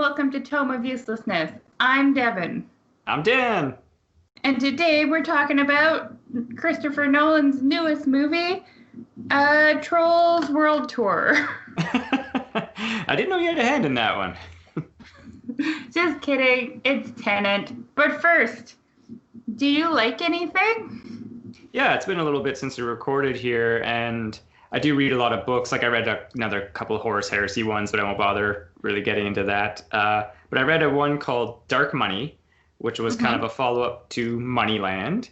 welcome to Tome of Uselessness. I'm Devin. I'm Dan. And today we're talking about Christopher Nolan's newest movie, Trolls World Tour. I didn't know you had a hand in that one. Just kidding, it's Tenet. But first, do you like anything? Yeah, it's been a little bit since we recorded here, and I do read a lot of books. Like I read another couple of Horus Heresy ones, but I won't bother really getting into that. But I read one called Dark Money, which was kind of a follow-up to Moneyland.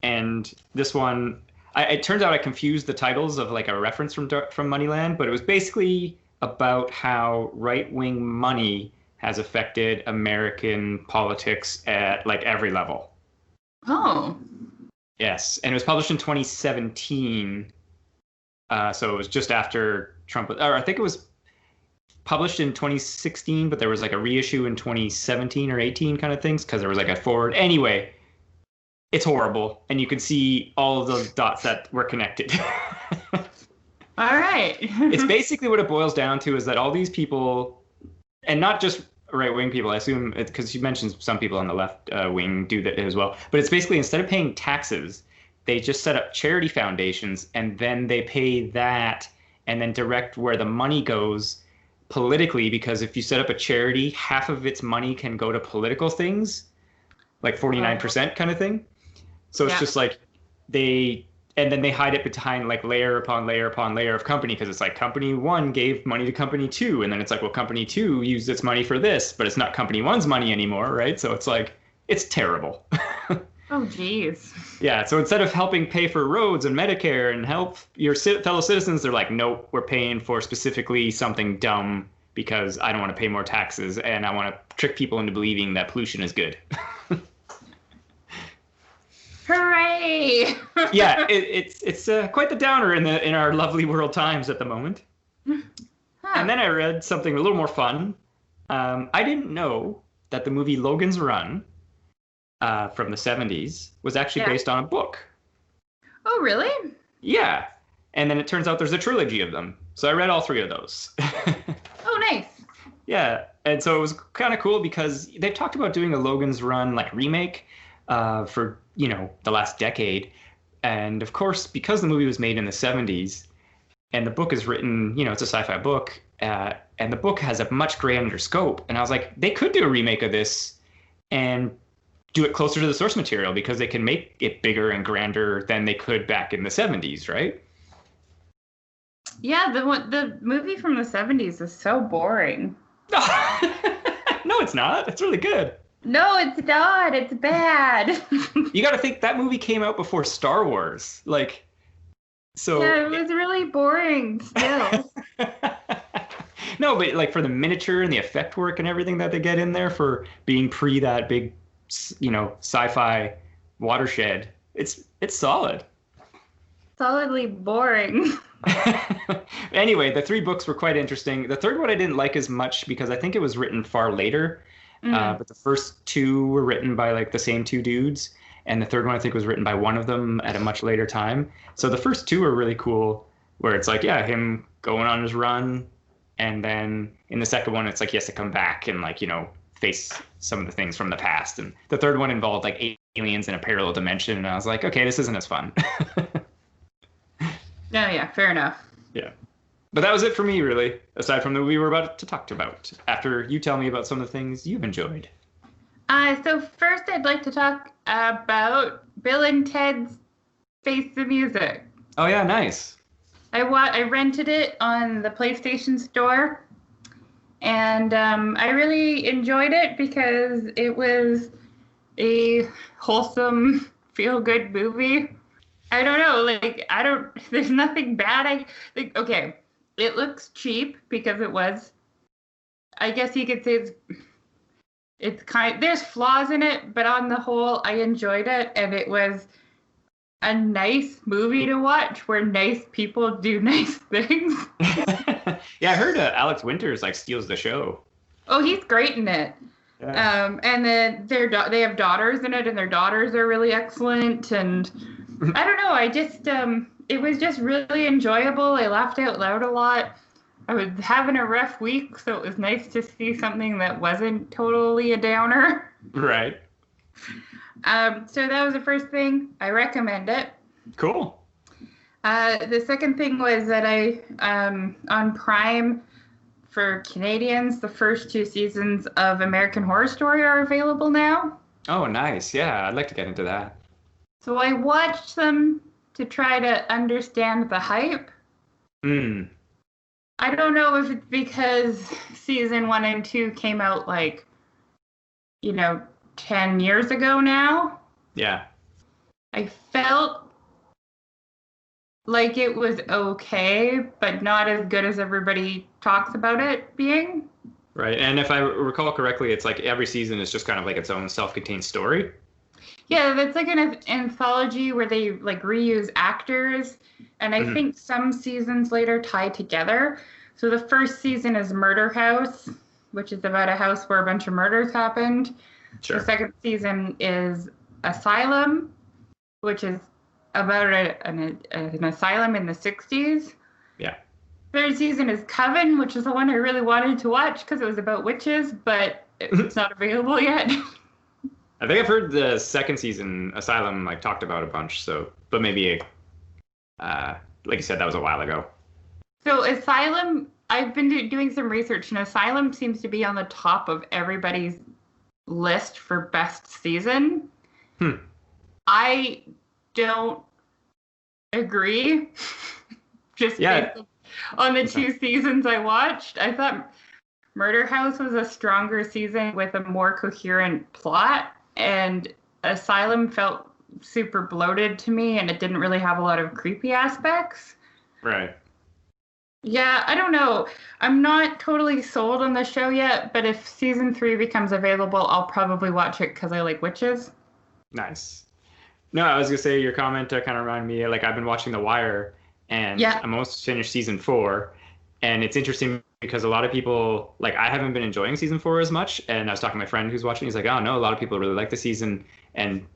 And this one, it turns out I confused the titles of like a reference from Moneyland, but it was basically about how right-wing money has affected American politics at like every level. Oh. Yes, and it was published in 2017. So it was just after Trump, or I think it was published in 2016, but there was like a reissue in 2017 or 18 kind of things because there was like a forward. Anyway, it's horrible, and you can see all of those dots that were connected. All right. It's basically what it boils down to is that all these people, and not just right-wing people, I assume, because you mentioned some people on the left wing do that as well, but it's basically instead of paying taxes, they just set up charity foundations, and then they pay that and then direct where the money goes politically, because if you set up a charity, half of its money can go to political things, like 49% kind of thing. So it's just like and then they hide it behind like layer upon layer upon layer of company, because it's like company one gave money to company two, and then it's like, well, company two used its money for this, but it's not company one's money anymore, right? So it's like, it's terrible. Oh, geez. Yeah, so instead of helping pay for roads and Medicare and help your fellow citizens, they're like, nope, we're paying for specifically something dumb because I don't want to pay more taxes and I want to trick people into believing that pollution is good. Hooray! Yeah, it's quite the downer in our lovely world times at the moment. Huh. And then I read something a little more fun. I didn't know that the movie Logan's Run from the 70s was actually based on a book. Oh, really? Yeah. And then it turns out there's a trilogy of them. So I read all three of those. Oh, nice. Yeah. And so it was kind of cool because they talked about doing a Logan's Run like remake for, the last decade. And of course, because the movie was made in the 70s and the book is written, it's a sci-fi book, and the book has a much grander scope. And I was like, they could do a remake of this and do it closer to the source material because they can make it bigger and grander than they could back in the 70s, right? Yeah, the movie from the 70s is so boring. No, it's not. It's really good. No, it's not. It's bad. You got to think that movie came out before Star Wars. Like, so. Yeah, it was really boring still. No, but like for the miniature and the effect work and everything that they get in there for being pre that big, sci-fi watershed, it's solid. Solidly boring. Anyway, the three books were quite interesting. The third one I didn't like as much because I think it was written far later. But the first two were written by like the same two dudes, and the third one I think was written by one of them at a much later time. So the first two were really cool, where it's like, yeah, him going on his run, and then in the second one it's like he has to come back and like face some of the things from the past. And the third one involved like aliens in a parallel dimension, and I was like, okay, this isn't as fun. No, yeah, fair enough. Yeah. But that was it for me, really, aside from the movie we're about to talk about, after you tell me about some of the things you've enjoyed. So first I'd like to talk about Bill and Ted's Face the Music. Oh, yeah, nice. I rented it on the PlayStation Store, and I really enjoyed it because it was a wholesome, feel-good movie. I don't know, there's nothing bad. Okay, it looks cheap because it was, I guess you could say there's flaws in it, but on the whole, I enjoyed it, and it was a nice movie to watch where nice people do nice things. Yeah, I heard Alex Winters steals the show. Oh, he's great in it. Yeah. And then they have daughters in it, and their daughters are really excellent. And I don't know, it was just really enjoyable. I laughed out loud a lot. I was having a rough week, so it was nice to see something that wasn't totally a downer. Right. So that was the first thing. I recommend it. Cool. The second thing was that on Prime for Canadians, the first 2 seasons of American Horror Story are available now. Oh, nice. Yeah, I'd like to get into that. So I watched them to try to understand the hype. Hmm. I don't know if it's because season 1 and 2 came out 10 years ago now. Yeah. I felt like it was okay, but not as good as everybody talks about it being. Right. And if I recall correctly, it's like every season is just kind of like its own self-contained story. Yeah, that's like an anthology where they reuse actors, and I think some seasons later tie together. So the first season is Murder House, which is about a house where a bunch of murders happened. Sure. The second season is Asylum, which is about an asylum in the 60s. Yeah. Third season is Coven, which is the one I really wanted to watch because it was about witches, but it's not available yet. I think I've heard the second season, Asylum, talked about a bunch. So, but maybe, like you said, that was a while ago. So Asylum, I've been doing some research, and Asylum seems to be on the top of everybody's list for best season. I don't agree. Just based on the 2 seasons I watched, I thought Murder House was a stronger season with a more coherent plot, and Asylum felt super bloated to me, and it didn't really have a lot of creepy aspects. Right. Yeah, I don't know. I'm not totally sold on the show yet, but if season 3 becomes available, I'll probably watch it because I like witches. Nice. No, I was gonna say your comment kind of reminded me. I've been watching The Wire, and I'm almost finished season 4, and it's interesting because a lot of people I haven't been enjoying season 4 as much, and I was talking to my friend who's watching. He's like, "Oh no, a lot of people really like the season," and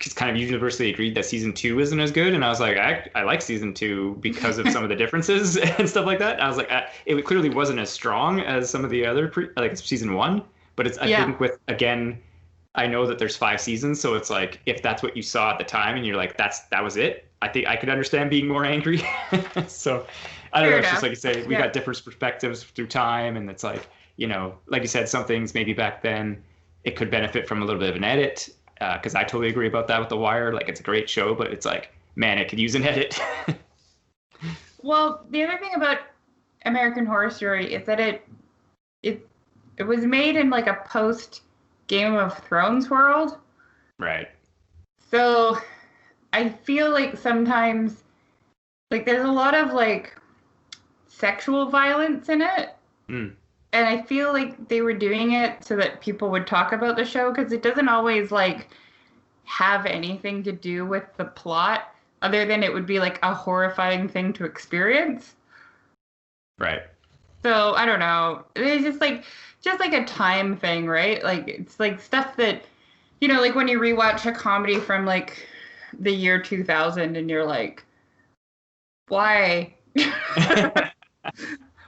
it's kind of universally agreed that season 2 isn't as good. And I was like, I like season 2 because of some of the differences and stuff like that. I was like, it clearly wasn't as strong as some of the other season 1, but it's I think with again. I know that there's 5 seasons, so it's like if that's what you saw at the time and you're like, that was it. I think I could understand being more angry. So I don't know. It's just like you say, we got different perspectives through time, and it's like like you said, some things maybe back then it could benefit from a little bit of an edit. Because I totally agree about that with The Wire. It's a great show, but it's like, man, it could use an edit. Well, the other thing about American Horror Story is that it was made in a post Game of Thrones world. Right. So I feel like sometimes there's a lot of sexual violence in it. And I feel like they were doing it so that people would talk about the show, because it doesn't always have anything to do with the plot other than it would be a horrifying thing to experience. Right. So I don't know. It's just a time thing, right? It's stuff that, when you rewatch a comedy from the year 2000 and you're like, why?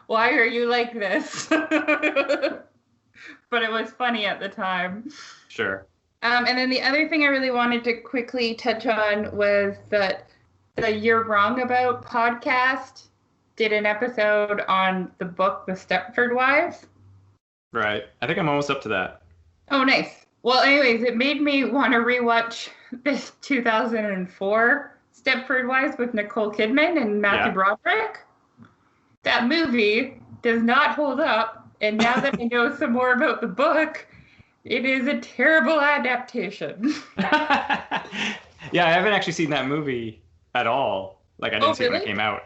Why are you like this? But it was funny at the time. Sure. And then the other thing I really wanted to quickly touch on was that the You're Wrong About podcast did an episode on the book The Stepford Wives. Right. I think I'm almost up to that. Oh, nice. Well, anyways, it made me want to rewatch this 2004 Stepford Wives with Nicole Kidman and Matthew Broderick. That movie does not hold up, and now that I know some more about the book, it is a terrible adaptation. Yeah, I haven't actually seen that movie at all. I didn't see it when it came out.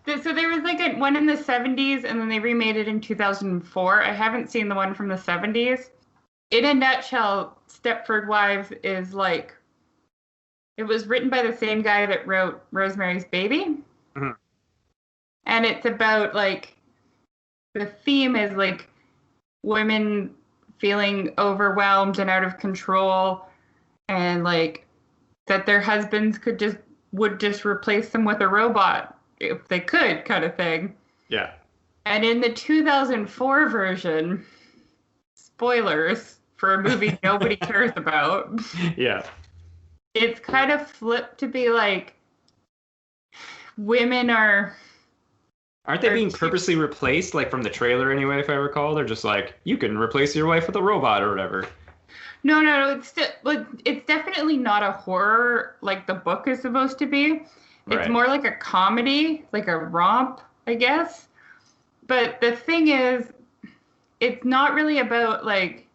So there was one in the 70s, and then they remade it in 2004. I haven't seen the one from the 70s. In a nutshell, Stepford Wives is it was written by the same guy that wrote Rosemary's Baby. Mm-hmm. And it's about the theme is women feeling overwhelmed and out of control, and that their husbands would just replace them with a robot if they could, kind of thing. Yeah. And in the 2004 version, spoilers for a movie nobody cares about. Yeah. It's kind of flipped to be like women Aren't they being purposely replaced, like from the trailer anyway, if I recall? They're just like, you can replace your wife with a robot or whatever. No. It's definitely not a horror like the book is supposed to be. It's Right. more like a comedy, like a romp, I guess. But the thing is, it's not really about like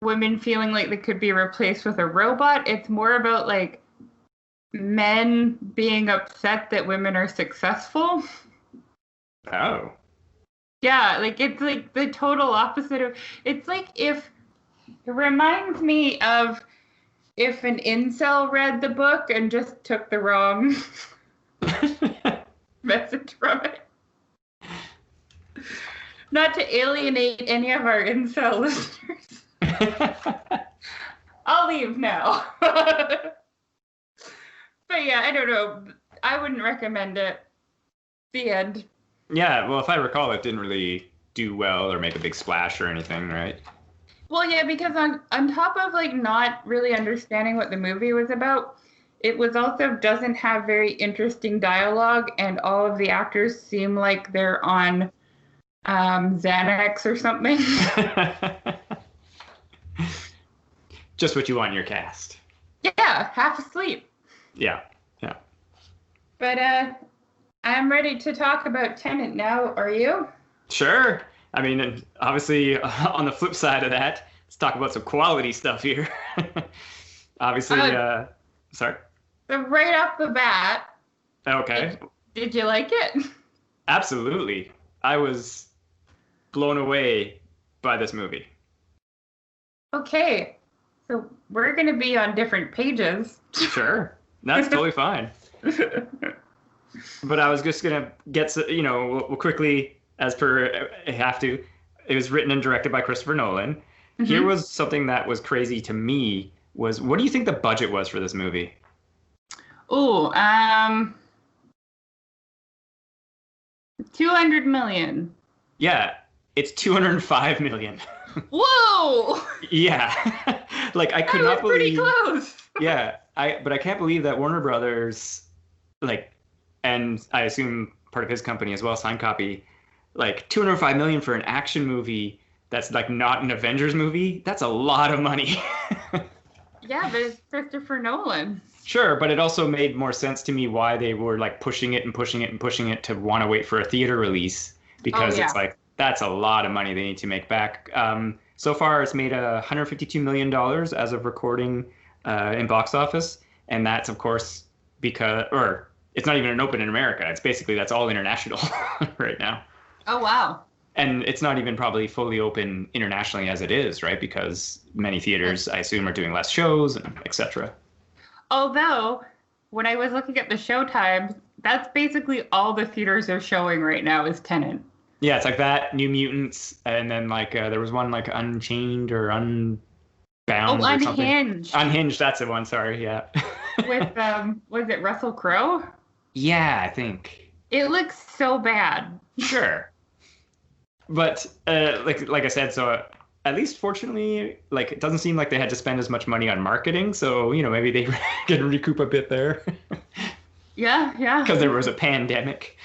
women feeling like they could be replaced with a robot. It's more about like men being upset that women are successful. Oh. Yeah, like it's like the total opposite of. It's like if it reminds me of if an incel read the book and just took the wrong message from it. Not to alienate any of our incel listeners. I'll leave now. But yeah, I don't know. I wouldn't recommend it. The end. Yeah, well, if I recall, it didn't really do well or make a big splash or anything, right? Well, yeah, because on top of like not really understanding what the movie was about, it was also doesn't have very interesting dialogue, and all of the actors seem like they're on Xanax or something. Just what you want in your cast. Yeah, half asleep. Yeah. But I'm ready to talk about Tenet now. Are you? Sure. I mean, and obviously, on the flip side of that, let's talk about some quality stuff here. Obviously, sorry. So right off the bat. Okay. Did you like it? Absolutely. I was blown away by this movie. Okay. So we're going to be on different pages. Sure. That's totally fine. But I was just going to get, we'll quickly, as per I have to, it was written and directed by Christopher Nolan. Mm-hmm. Here was something that was crazy to me was, what do you think the budget was for this movie? Oh, 200 million. Yeah, it's 205 million. Whoa! Yeah. Like I could not believe. Pretty close. Yeah, but I can't believe that Warner Brothers, like, and I assume part of his company as well, Sign Copy, like 205 million for an action movie that's like not an Avengers movie. That's a lot of money. Yeah, but it's Christopher Nolan. Sure, but it also made more sense to me why they were like pushing it to want to wait for a theater release, because it's like that's a lot of money they need to make back. So far, it's made $152 million as of recording in box office, and that's of course because, or it's not even an open in America. It's basically that's all international right now. Oh wow! And it's not even probably fully open internationally as it is, right? Because many theaters, I assume, are doing less shows and etc. Although, when I was looking at the show times, that's basically all the theaters are showing right now is Tenet. Yeah, it's like that, New Mutants, and then like there was one like Unchained or Unbound or something. Unhinged. Unhinged, that's the one, sorry, yeah. With, was it Russell Crowe? Yeah, I think. It looks so bad. Sure. But like I said, so at least fortunately, like it doesn't seem like they had to spend as much money on marketing, so maybe they can recoup a bit there. Yeah. Because there was a pandemic.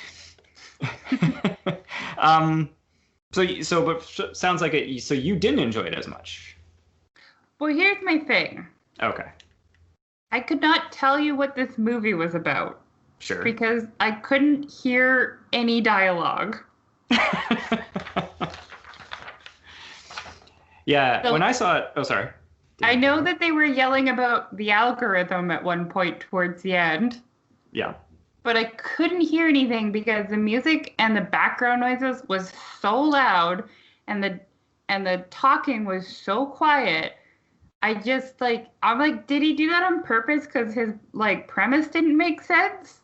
But sounds like it. So you didn't enjoy it as much. Well, here's my thing. Okay. I could not tell you what this movie was about. Sure. Because I couldn't hear any dialogue. Yeah, so, when I saw it, oh, sorry. I know that they were yelling about the algorithm at one point towards the end. Yeah. But I couldn't hear anything because the music and the background noises was so loud and the talking was so quiet. I'm like, did he do that on purpose because his like premise didn't make sense?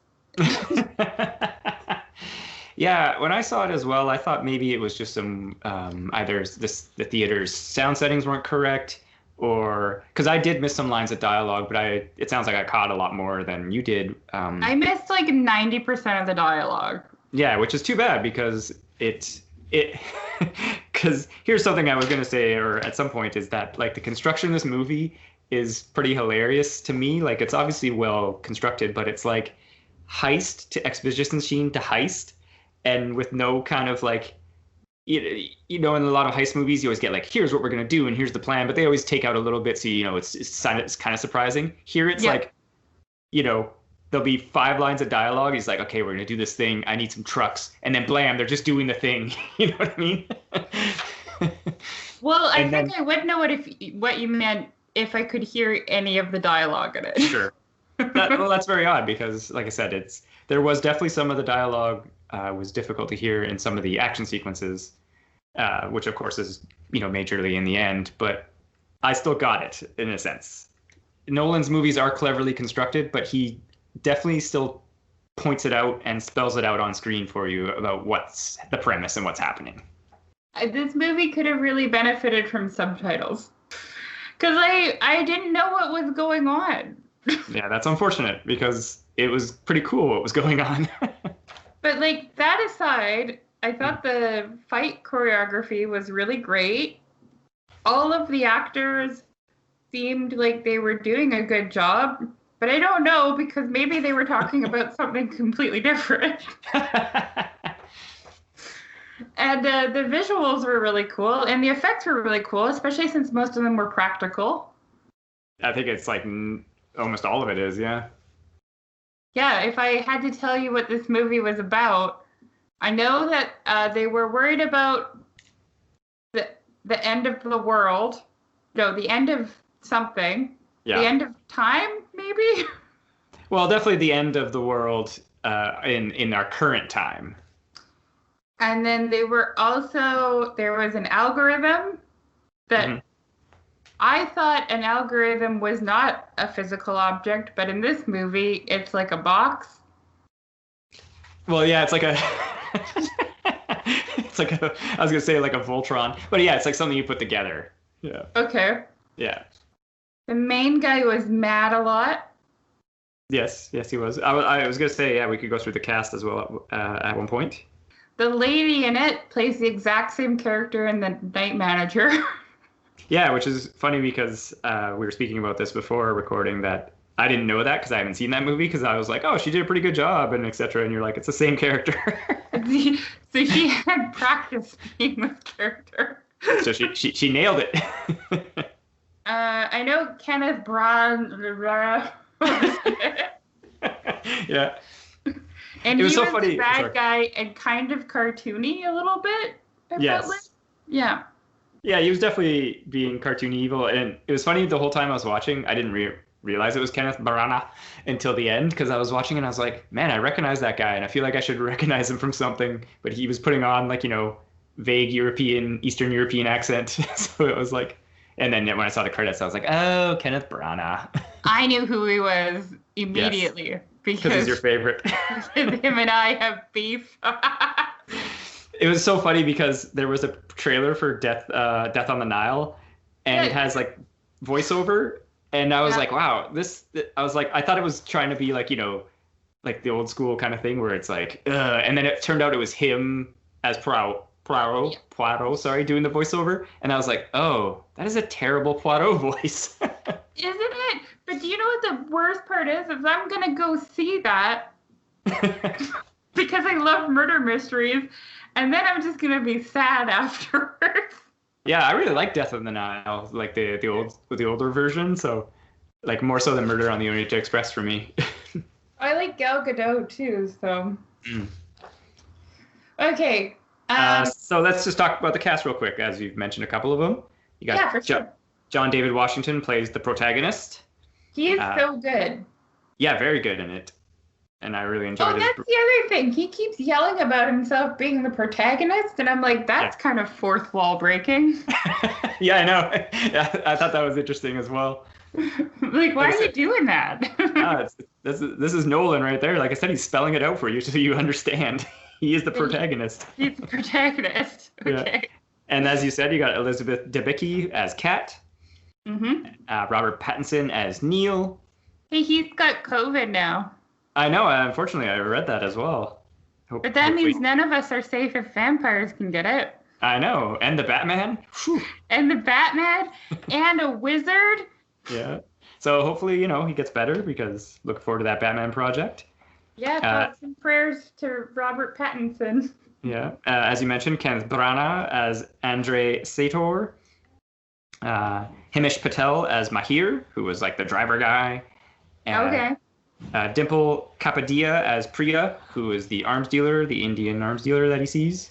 Yeah, when I saw it as well, I thought maybe it was just some either the theater's sound settings weren't correct, or because I did miss some lines of dialogue, but it sounds like I caught a lot more than you did. I missed like 90% of the dialogue. Yeah, which is too bad because it because here's something I was gonna say, or at some point, is that like the construction of this movie is pretty hilarious to me. Like it's obviously well constructed, but it's like heist to exposition scene to heist, and with no kind of like you know, in a lot of heist movies, you always get like, here's what we're gonna do and here's the plan, but they always take out a little bit, so you know it's kind of surprising. Here it's like, you know, there'll be 5 lines of dialogue. He's like, okay, we're gonna do this thing. I need some trucks, and then blam, they're just doing the thing. You know what I mean? Well, I think I would know what you meant if I could hear any of the dialogue in it. Sure. Well, that's very odd because, like I said, there was definitely some of the dialogue was difficult to hear in some of the action sequences, which of course is, you know, majorly in the end. But I still got it in a sense. Nolan's movies are cleverly constructed, but he definitely still points it out and spells it out on screen for you about what's the premise and what's happening. This movie could have really benefited from subtitles because I didn't know what was going on. Yeah, that's unfortunate because it was pretty cool what was going on. But like that aside, I thought the fight choreography was really great. All of the actors seemed like they were doing a good job, but I don't know because maybe they were talking about something completely different. And the visuals were really cool, and the effects were really cool, especially since most of them were practical. I think it's like almost all of it is, yeah. Yeah, if I had to tell you what this movie was about, I know that they were worried about the end of the world. No, the end of something. Yeah. The end of time, maybe? Well, definitely the end of the world in our current time. And then there was an algorithm that I thought an algorithm was not a physical object, but in this movie, it's like a box. Well, yeah, it's like I was going to say like a Voltron, but yeah, it's like something you put together. Yeah. Okay. Yeah. The main guy was mad a lot. Yes, he was. I was going to say, yeah, we could go through the cast as well at one point. The lady in it plays the exact same character in The Night Manager. Yeah, which is funny because we were speaking about this before recording that I didn't know that because I haven't seen that movie because I was like, oh, she did a pretty good job and etc. And you're like, it's the same character. So she had practice being this character. So she nailed it. I know Kenneth Branagh. Yeah. And he was so funny. The bad guy and kind of cartoony a little bit. Yes. Like. Yeah. Yeah, he was definitely being cartoony evil, and it was funny the whole time I was watching. I didn't realize it was Kenneth Branagh until the end because I was watching and I was like, man, I recognize that guy, and I feel like I should recognize him from something. But he was putting on like, you know, vague Eastern European accent, so it was like. And then when I saw the credits, I was like, oh, Kenneth Branagh. I knew who he was immediately. Yes. Because he's your favorite. Him and I have beef. It was so funny because there was a trailer for Death on the Nile, and it has like voiceover, and I was like, wow, I was like, I thought it was trying to be like, you know, like the old school kind of thing where it's like, and then it turned out it was him as Poirot, doing the voiceover, and I was like, oh, that is a terrible Poirot voice. Isn't it? But do you know what the worst part is I'm gonna go see that because I love murder mysteries, and then I'm just gonna be sad afterwards. Yeah, I really like Death on the Nile, like the older version, so like more so than Murder on the Orient Express for me. I like Gal Gadot too, so. Okay. So let's just talk about the cast real quick, as you've mentioned a couple of them. You got John David Washington plays the protagonist. He is so good. Yeah, very good in it. And I really enjoyed it. Oh, that's the other thing. He keeps yelling about himself being the protagonist, and I'm like, that's kind of fourth wall breaking. Yeah, I know. Yeah, I thought that was interesting as well. Like, why are you doing that? This is Nolan right there. Like I said, he's spelling it out for you so you understand. He is the protagonist. He's the protagonist. Okay. Yeah. And as you said, you got Elizabeth Debicki as Kat. Robert Pattinson as Neil. Hey, he's got COVID now. I know. Unfortunately, I read that as well. But that Hopefully. means none of us are safe if vampires can get it. I know. And the Batman. Whew. And the Batman and a wizard. Yeah. So hopefully, he gets better because looking forward to that Batman project. Yeah, thoughts and prayers to Robert Pattinson. Yeah. As you mentioned, Kenneth Branagh as Andre Sator. Himesh Patel as Mahir, who was like the driver guy. Okay. Dimple Kapadia as Priya, who is the arms dealer, the Indian arms dealer that he sees.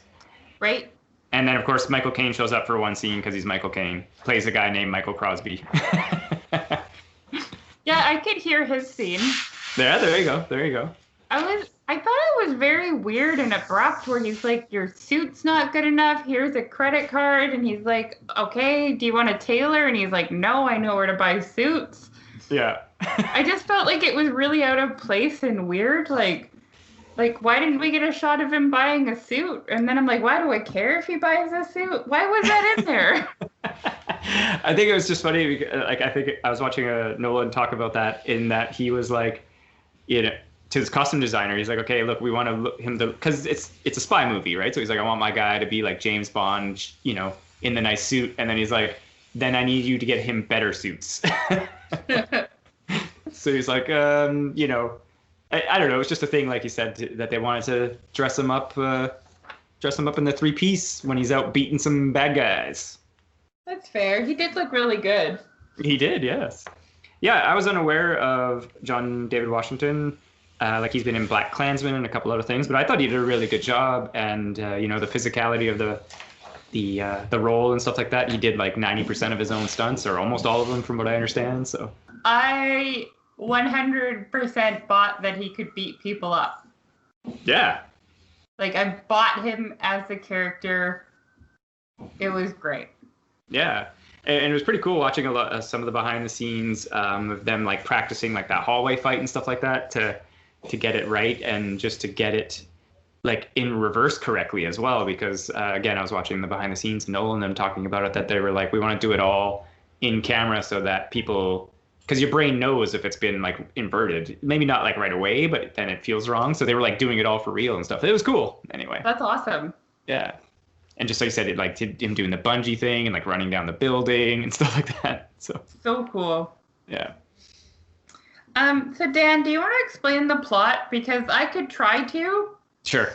Right. And then, of course, Michael Caine shows up for one scene because he's Michael Caine. Plays a guy named Michael Crosby. Yeah, I could hear his scene. There you go. There you go. I thought it was very weird and abrupt where he's like, your suit's not good enough. Here's a credit card. And he's like, okay, do you want a tailor? And he's like, no, I know where to buy suits. Yeah. I just felt like it was really out of place and weird. Like, why didn't we get a shot of him buying a suit? And then I'm like, why do I care if he buys a suit? Why was that in there? I think it was just funny. Because, I think I was watching Nolan talk about that in that he was like, to his costume designer, he's like, okay, look, we want him to, because it's a spy movie, right? So he's like, I want my guy to be like James Bond, in the nice suit. And then he's like, then I need you to get him better suits. So he's like, I don't know. It's just a thing, like you said, that they wanted to dress him up in the three-piece when he's out beating some bad guys. That's fair. He did look really good. He did, yes. Yeah, I was unaware of John David Washington. Like he's been in Black Klansman and a couple other things, but I thought he did a really good job. And the physicality of the role and stuff like that, he did like 90% of his own stunts, or almost all of them, from what I understand. So I 100% bought that he could beat people up. Yeah. Like, I bought him as the character. It was great. Yeah. And it was pretty cool watching some of the behind the scenes of them like practicing like that hallway fight and stuff like that to get it right, and just to get it like in reverse correctly as well. Because again, I was watching the behind the scenes, Nolan and them talking about it, that they were like, we want to do it all in camera so that people, because your brain knows if it's been like inverted, maybe not like right away, but then it feels wrong. So they were like doing it all for real and stuff. It was cool. Anyway. That's awesome. Yeah. And just like you said, it like him doing the bungee thing and like running down the building and stuff like that. So cool. Yeah. So Dan, do you want to explain the plot? Because I could try to. Sure.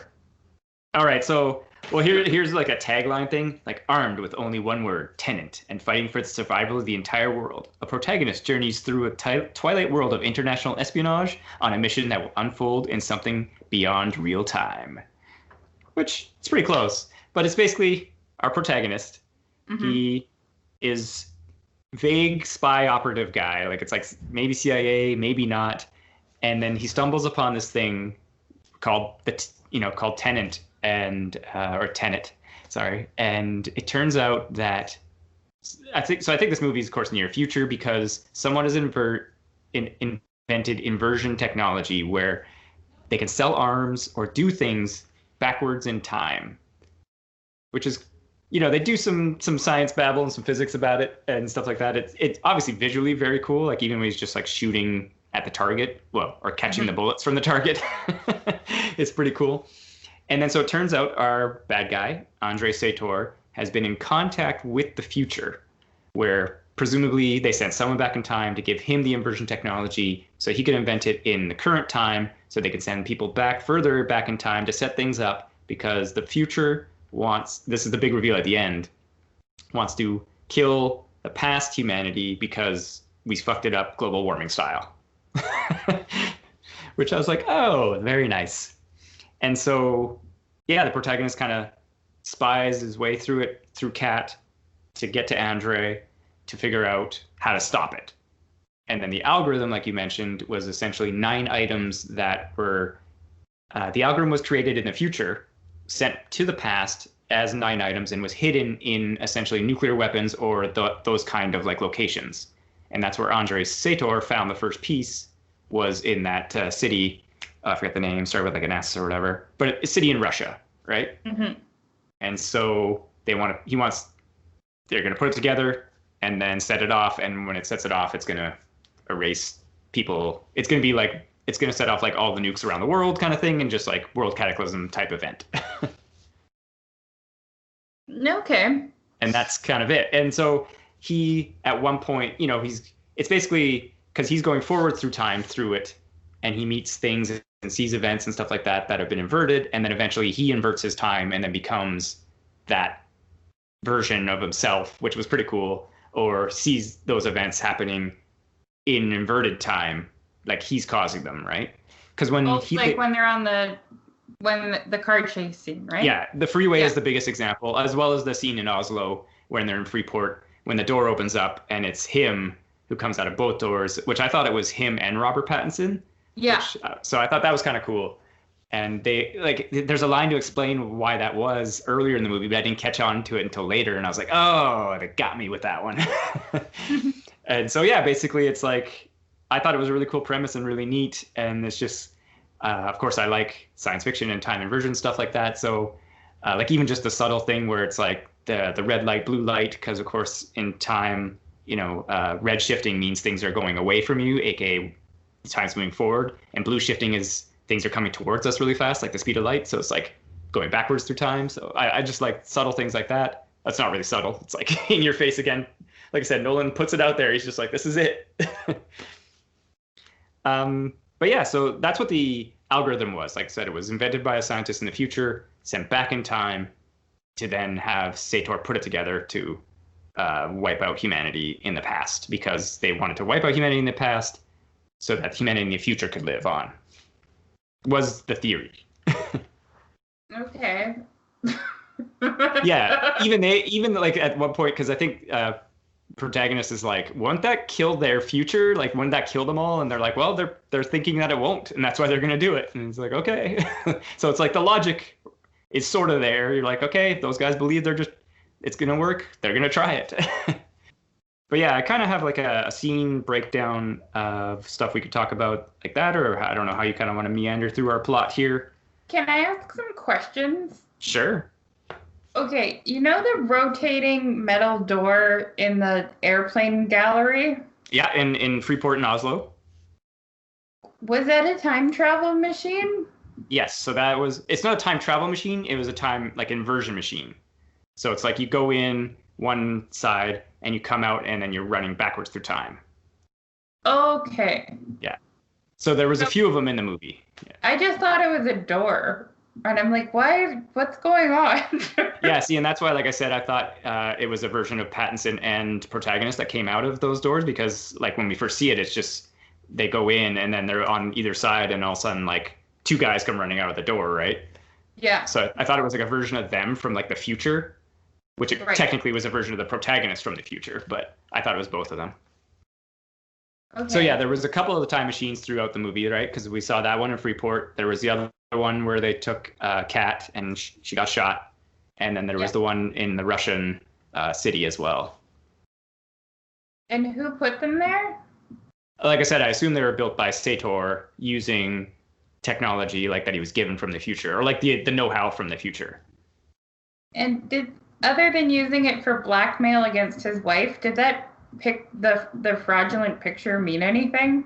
All right. So, well, here's like a tagline thing, like armed with only one word, Tenet, and fighting for the survival of the entire world. A protagonist journeys through a twilight world of international espionage on a mission that will unfold in something beyond real time. Which is pretty close. But it's basically our protagonist. Mm-hmm. He is vague spy operative guy. Like, it's like maybe CIA, maybe not. And then he stumbles upon this thing called called Tenet, or Tenet, sorry. And it turns out that I think this movie is, of course, near future, because someone has invented inversion technology where they can sell arms or do things backwards in time. Which is, they do some science babble and some physics about it and stuff like that. It's obviously visually very cool. Like, even when he's just like shooting at the target, or catching the bullets from the target, it's pretty cool. And then so it turns out our bad guy, Andre Sator, has been in contact with the future, where presumably they sent someone back in time to give him the inversion technology so he could invent it in the current time, so they could send people further back in time to set things up, because the future wants, this is the big reveal at the end, wants to kill the past humanity because we fucked it up global warming style. Which I was like, oh, very nice. And so, yeah, the protagonist kind of spies his way through Kat to get to Andre to figure out how to stop it. And then the algorithm, like you mentioned, was essentially 9 items that were, the algorithm was created in the future, sent to the past as 9 items, and was hidden in essentially nuclear weapons or those kind of like locations. And that's where Andre Sator found the first piece, was in that city. I forget the name, started with like an S or whatever, but a city in Russia, right? Mm-hmm. And so they're going to put it together and then set it off. And when it sets it off, it's going to erase people. It's going to be like it's going to set off like all the nukes around the world kind of thing, and just like world cataclysm type event. Okay. And that's kind of it. And so he, at one point, it's basically because he's going forward through time through it, and he meets things and sees events and stuff like that have been inverted, and then eventually he inverts his time and then becomes that version of himself, which was pretty cool, or sees those events happening in inverted time, like he's causing them, right? Because when when they're on the car chase scene, right? Yeah, the freeway is the biggest example, as well as the scene in Oslo when they're in Freeport, when the door opens up and it's him who comes out of both doors, which I thought it was him and Robert Pattinson. Yeah. So I thought that was kind of cool. And there's a line to explain why that was earlier in the movie, but I didn't catch on to it until later. And I was like, oh, it got me with that one. And so, yeah, basically it's like, I thought it was a really cool premise and really neat. And it's just, of course, I like science fiction and time inversion, stuff like that. So like even just the subtle thing where it's like the red light, blue light, because of course in time, red shifting means things are going away from you, aka time's moving forward, and blue shifting is things are coming towards us really fast, like the speed of light. So it's like going backwards through time. So I just like subtle things like that. That's not really subtle. It's like in your face again. Like I said, Nolan puts it out there. He's just like, this is it. But yeah, so that's what the algorithm was. Like I said, it was invented by a scientist in the future, sent back in time to then have Sator put it together to wipe out humanity in the past, because they wanted to wipe out humanity in the past so that humanity in the future could live on. Was the theory. Okay. Yeah, even like at one point, because I think protagonist is like, won't that kill their future? Like, wouldn't that kill them all? And they're like, well, they're thinking that it won't, and that's why they're gonna do it. And it's like, okay. So it's like the logic is sort of there. You're like, okay, if those guys believe it's gonna work, they're gonna try it. But yeah, I kind of have like a scene breakdown of stuff we could talk about like that, or I don't know how you kind of want to meander through our plot here. Can I ask some questions? Sure. Okay, the rotating metal door in the airplane gallery? Yeah, in Freeport and Oslo. Was that a time travel machine? Yes, so it's not a time travel machine, it was a time like inversion machine. So it's like you go in one side and you come out and then you're running backwards through time. Okay. Yeah. So there was a few of them in the movie. Yeah. I just thought it was a door. And I'm like, what's going on? Yeah, see, and that's why, like I said, I thought it was a version of Pattinson and protagonist that came out of those doors, because like when we first see it, it's just they go in and then they're on either side and all of a sudden like two guys come running out of the door, right? Yeah. So I thought it was like a version of them from like the future, which technically was a version of the protagonist from the future, but I thought it was both of them. Okay. So yeah, there was a couple of the time machines throughout the movie, right? Because we saw that one in Freeport. There was the other one where they took Kat and she got shot. And then there was the one in the Russian city as well. And who put them there? Like I said, I assume they were built by Sator using technology like that he was given from the future, or like the know-how from the future. And other than using it for blackmail against his wife, did that the fraudulent picture mean anything?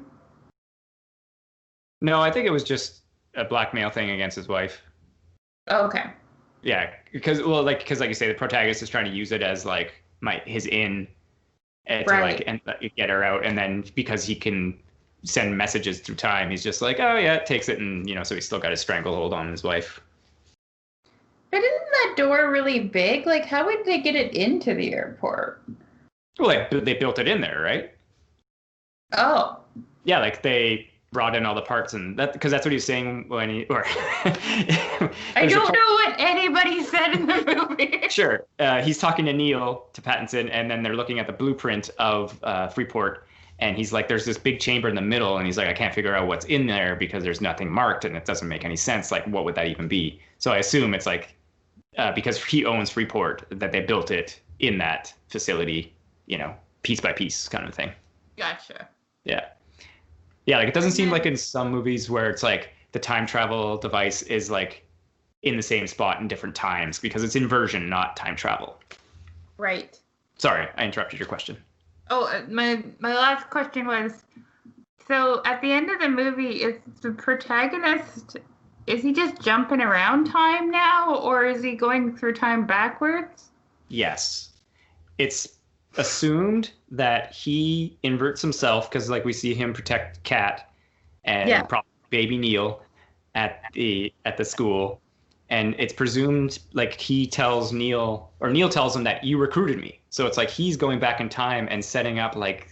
No, I think it was just a blackmail thing against his wife. Oh, okay. Yeah, because like you say, the protagonist is trying to use it as like his in, to like and get her out, and then because he can send messages through time, he's just like, oh yeah, it takes it, and so he's still got his stranglehold on his wife. But isn't that door really big? Like, how would they get it into the airport? Well, like they built it in there, right? Oh. Yeah, like they brought in all the parts, and because that's what he was saying when he I don't know what anybody said in the movie. Sure. He's talking to Neil, to Pattinson, and then they're looking at the blueprint of Freeport, and he's like, there's this big chamber in the middle, and he's like, I can't figure out what's in there because there's nothing marked, and it doesn't make any sense. Like, what would that even be? So I assume it's like, because he owns Freeport, that they built it in that facility, piece by piece kind of thing. Gotcha. Yeah. Yeah, like it doesn't seem like in some movies where it's like the time travel device is like in the same spot in different times, because it's inversion, not time travel. Right. Sorry, I interrupted your question. Oh, my last question was, So at the end of the movie, is the protagonist, is he just jumping around time now, or is he going through time backwards? Yes. It's assumed that he inverts himself because, like, we see him protect Kat Yeah. and probably baby Neil at the school, and it's presumed like he tells Neil, or Neil tells him that you recruited me. So it's like he's going back in time and setting up like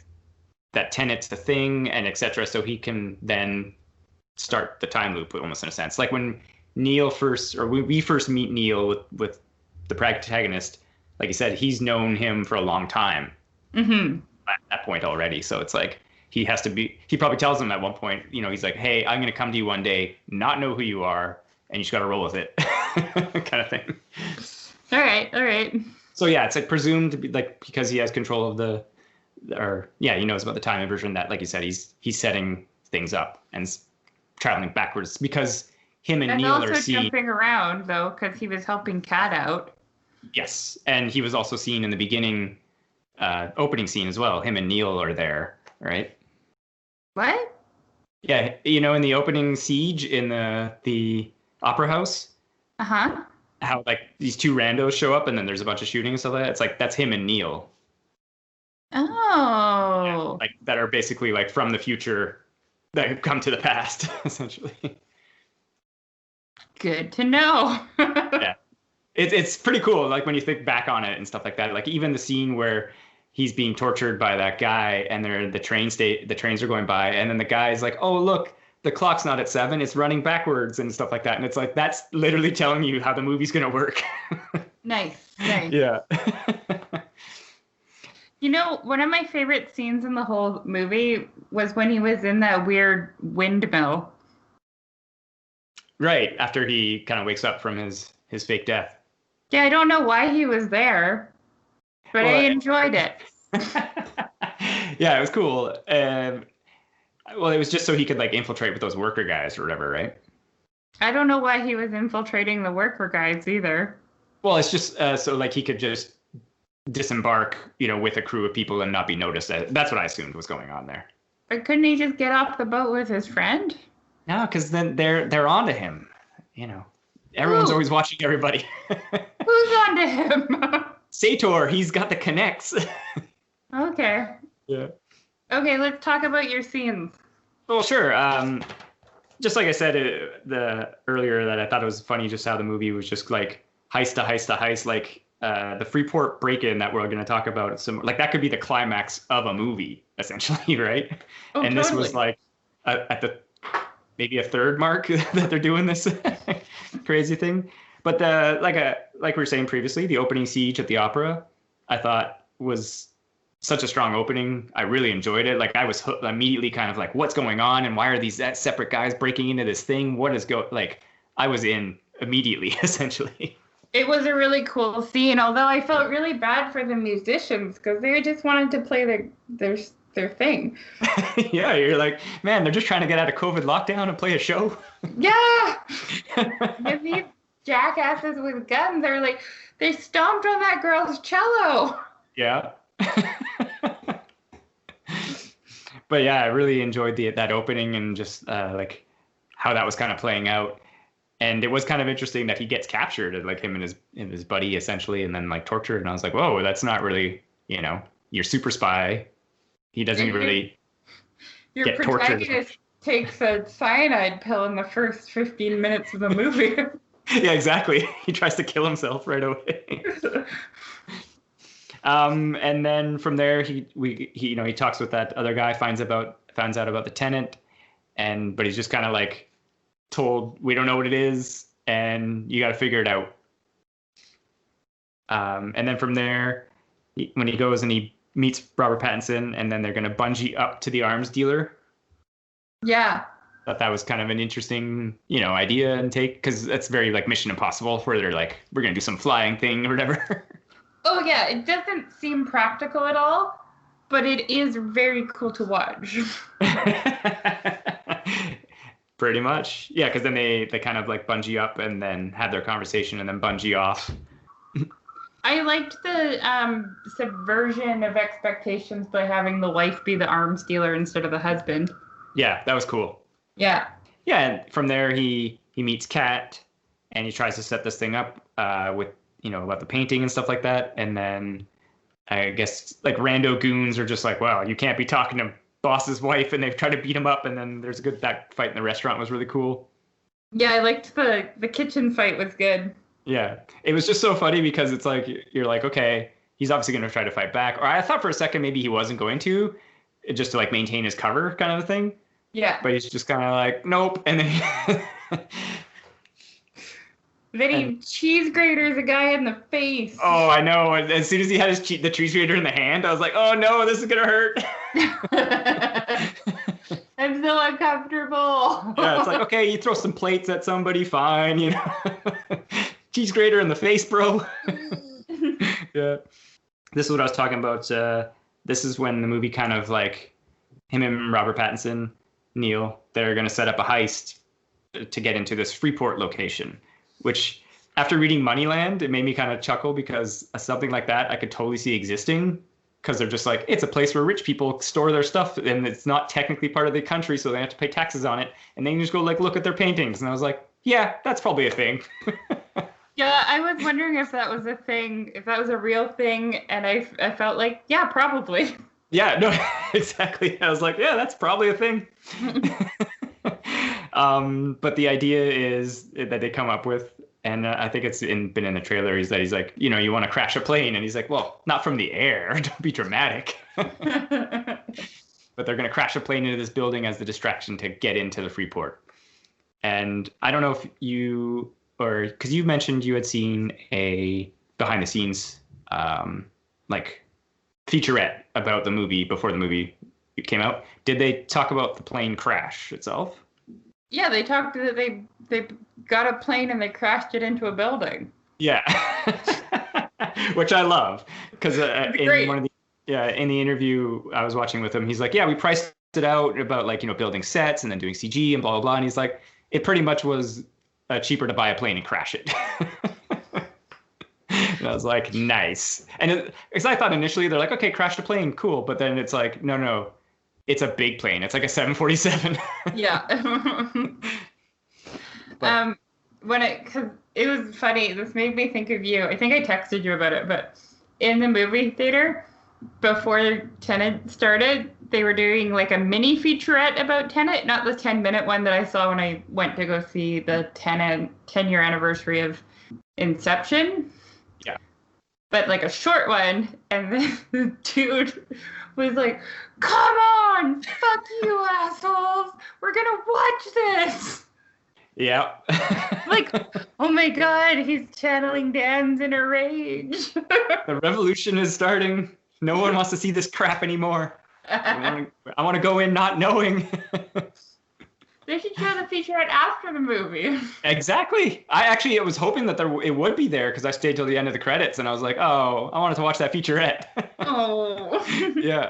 that Tenet's the thing and etc. So he can then start the time loop almost in a sense. Like when Neil first, or we first meet Neil with the protagonist, like you said, he's known him for a long time Mm-hmm. at that point already. So it's like he has to be, he probably tells him at one point, you know, he's like, hey, I'm going to come to you one day, not know who you are, and you just got to roll with it kind of thing. All right. All right. So yeah, it's like presumed to be like, because he has control of or yeah, he knows about the time inversion that, like you said, he's setting things up and traveling backwards because him and Neil also are seen. jumping around though, because he was helping Kat out. Yes, and he was also seen in the beginning opening scene as well. Him and Neil are there, right? What? Yeah, you know, in the opening siege in the opera house, Uh-huh. how like these two randos show up and then there's a bunch of shooting and stuff like that. It's like that's him and Neil. Oh. Yeah, like that are basically like from the future that have come to the past, essentially. Good to know. Yeah. It's pretty cool, like when you think back on it and stuff like that. Like even the scene where he's being tortured by that guy and the trains are going by, and then the guy's like, oh look, the clock's not at 7, it's running backwards and stuff like that. And it's like that's literally telling you how the movie's gonna work. Nice. Nice. Yeah. You know, one of my favorite scenes in the whole movie was when he was in that weird windmill. Right, after he kind of wakes up from his fake death. Yeah, I don't know why he was there, but I enjoyed it. Yeah, it was cool. Well, it was just so he could like infiltrate with those worker guys or whatever, right? I don't know why he was infiltrating the worker guys either. Well, it's just so like he could just disembark, you know, with a crew of people and not be noticed. That's what I assumed was going on there. But couldn't he just get off the boat with his friend? No, because then they're onto him. You know, everyone's always watching everybody. Who's onto him? Sator, he's got the connects. Okay. Yeah. Okay, let's talk about your scenes. Well, sure. Just like I said the earlier, that I thought it was funny just how the movie was just like heist to heist to heist, like the Freeport break-in that we're going to talk about. Like that could be the climax of a movie, essentially, right? Oh, and totally. This was like at the maybe a third mark that they're doing this crazy thing. But like we were saying previously, the opening siege at the opera, I thought was such a strong opening. I really enjoyed it. Like I was immediately kind of like, what's going on? And why are these separate guys breaking into this thing? What is like, I was in immediately, essentially. It was a really cool scene, although I felt really bad for the musicians because they just wanted to play their thing. Yeah, you're like, man, they're just trying to get out of COVID lockdown and play a show. Yeah! If these jackasses with guns, they stomped on that girl's cello. Yeah. But yeah, I really enjoyed that opening and just like how that was kind of playing out. And it was kind of interesting that he gets captured, like him and his buddy essentially, and then like tortured. And I was like, whoa, that's not really, you know, your super spy. He doesn't really get tortured. Your protagonist takes a cyanide pill in the first 15 minutes of the movie. Yeah, exactly. He tries to kill himself right away. And then from there, he you know, he talks with that other guy, finds out about the Tenet, but he's just kind of like told, we don't know what it is, and you got to figure it out. And then from there, when he goes and he meets Robert Pattinson, and then they're going to bungee up to the arms dealer. Yeah. That was kind of an interesting, you know, idea and take, because that's very like Mission Impossible, where they're like, we're going to do some flying thing or whatever. Oh, yeah. It doesn't seem practical at all, but it is very cool to watch. Pretty much. Yeah, because then they kind of like bungee up and then have their conversation and then bungee off. I liked the subversion of expectations by having the wife be the arms dealer instead of the husband. Yeah, that was cool. Yeah. Yeah, and from there he meets Kat, and he tries to set this thing up with about the painting and stuff like that, and then I guess like rando goons are just like, well, you can't be talking to boss's wife, and they try to beat him up, and then there's that fight in the restaurant was really cool. Yeah, I liked the kitchen fight was good. Yeah, it was just so funny because it's like you're like, okay, he's obviously going to try to fight back, or I thought for a second maybe he wasn't going to, just to like maintain his cover kind of a thing. Yeah. But he's just kind of like, nope, and then then he cheese graters a guy in the face. Oh, I know. As soon as he had the cheese grater in the hand, I was like, oh no, this is gonna hurt. I'm so uncomfortable. Yeah, it's like, okay, you throw some plates at somebody, fine, cheese grater in the face, bro. Yeah. This is what I was talking about. This is when the movie kind of like him and Robert Pattinson, Neil, they're gonna set up a heist to get into this Freeport location, which after reading Moneyland, it made me kind of chuckle because something like that I could totally see existing, because they're just like, it's a place where rich people store their stuff and it's not technically part of the country, so they have to pay taxes on it, and then you just go like look at their paintings. And I was like, yeah, that's probably a thing. Yeah, I was wondering if that was a thing, if that was a real thing, and I felt like, yeah, probably. Yeah, no, exactly. I was like, yeah, that's probably a thing. But the idea is that they come up with, and I think it's been in the trailer, is that he's like, you want to crash a plane, and he's like, well, not from the air. Don't be dramatic. But they're going to crash a plane into this building as the distraction to get into the Freeport. And I don't know if because you mentioned you had seen a behind the scenes like featurette about the movie before the movie came out. Did they talk about the plane crash itself? Yeah, they talked that they got a plane and they crashed it into a building. Yeah, which I love, because in the interview I was watching with him, he's like, yeah, we priced it out about like building sets and then doing CG and blah blah blah, and he's like, it pretty much was cheaper to buy a plane and crash it. And I was like, nice. And because I thought initially they're like, okay, crash the plane, cool, but then it's like, no. It's a big plane. It's like a 747. Yeah. Because it was funny. This made me think of you. I think I texted you about it, but in the movie theater, before Tenet started, they were doing like a mini featurette about Tenet, not the 10-minute one that I saw when I went to go see the 10-year anniversary of Inception. Yeah. But like a short one, and then the dude was like, come on, fuck you assholes, we're gonna watch this. Yeah. Like, oh my god, he's channeling Dan's inner rage. The revolution is starting. No one wants to see this crap anymore. I want to go in not knowing. They should show the featurette after the movie. Exactly. I was hoping that it would be there, because I stayed till the end of the credits and I was like, oh, I wanted to watch that featurette. Oh. Yeah.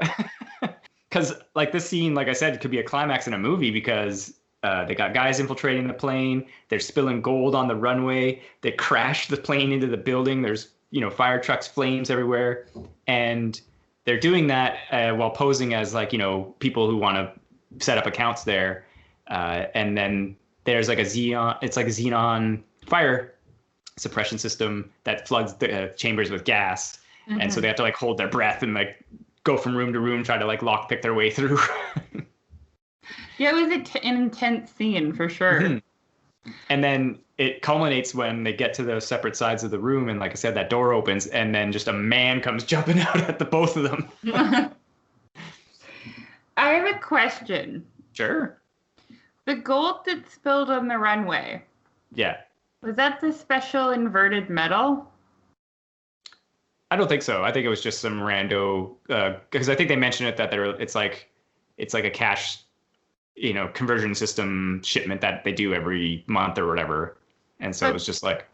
Because like this scene, like I said, could be a climax in a movie, because they got guys infiltrating the plane. They're spilling gold on the runway. They crash the plane into the building. There's, fire trucks, flames everywhere. And they're doing that while posing as like, people who want to set up accounts there. And then there's like a xenon fire suppression system that floods the chambers with gas. Mm-hmm. And so they have to like hold their breath and like go from room to room, try to like lockpick their way through. Yeah, it was an intense scene for sure. Mm-hmm. And then it culminates when they get to those separate sides of the room. And like I said, that door opens and then just a man comes jumping out at the both of them. I have a question. Sure. The gold that spilled on the runway. Yeah. Was that the special inverted metal? I don't think so. I think it was just some rando, because I think they mentioned it that it's like a cash, conversion system shipment that they do every month or whatever. And so it was just like.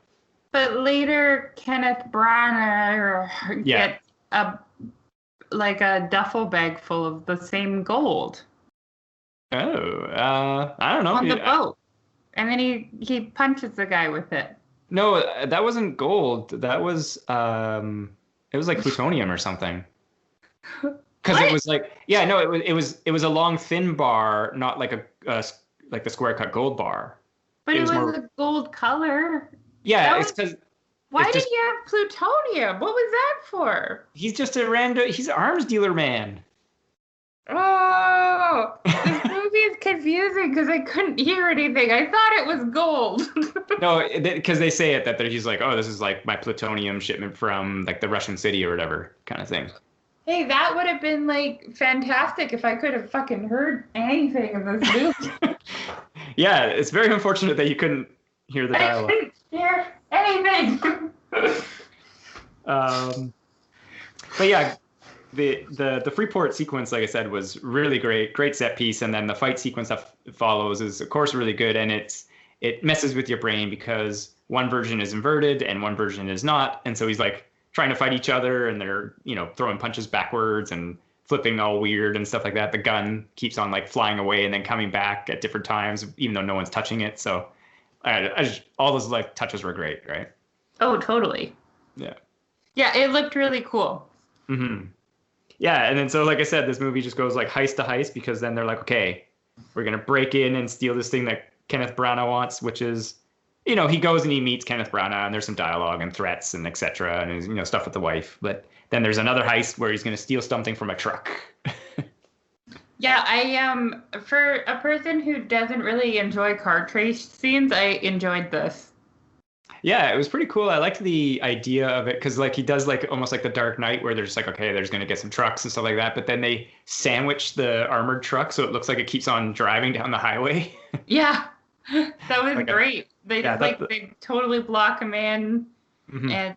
But later, Kenneth Branagh gets a duffel bag full of the same gold. Oh, I don't know. On the boat. And then he punches the guy with it. No, that wasn't gold. That was, it was like plutonium or something. Because it was like, yeah, no, it was a long thin bar, not like like the square cut gold bar. But It it was was more, a gold color. yeah, That it's was because Why it's did just he have plutonium? What was that for? he's just a random, he's an arms dealer man. Oh, this movie is confusing because I couldn't hear anything. I thought it was gold. No, because they say it that he's like, oh, this is like my plutonium shipment from like the Russian city or whatever kind of thing. Hey, that would have been like fantastic if I could have fucking heard anything of this movie. Yeah, it's very unfortunate that you couldn't hear the I dialogue. couldn't hear anything. But yeah, the Freeport sequence, like I said, was really great set piece, and then the fight sequence that follows is of course really good, and it messes with your brain because one version is inverted and one version is not, and so he's like trying to fight each other, and they're throwing punches backwards and flipping all weird and stuff like that. The gun keeps on like flying away and then coming back at different times, even though no one's touching it. So all those like touches were great, right? Oh, totally. Yeah. Yeah, it looked really cool. Mm-hmm. Yeah, and then so like I said, this movie just goes like heist to heist because then they're like, okay, we're gonna break in and steal this thing that Kenneth Branagh wants, which is, he goes and he meets Kenneth Branagh and there's some dialogue and threats and etc. and stuff with the wife. But then there's another heist where he's gonna steal something from a truck. Yeah, for a person who doesn't really enjoy car chase scenes, I enjoyed this. Yeah, it was pretty cool. I liked the idea of it because like he does like almost like the Dark Knight where they're just like, okay, there's gonna get some trucks and stuff like that, but then they sandwich the armored truck so it looks like it keeps on driving down the highway. Yeah, that was Like great. They just they totally block him in, mm-hmm. and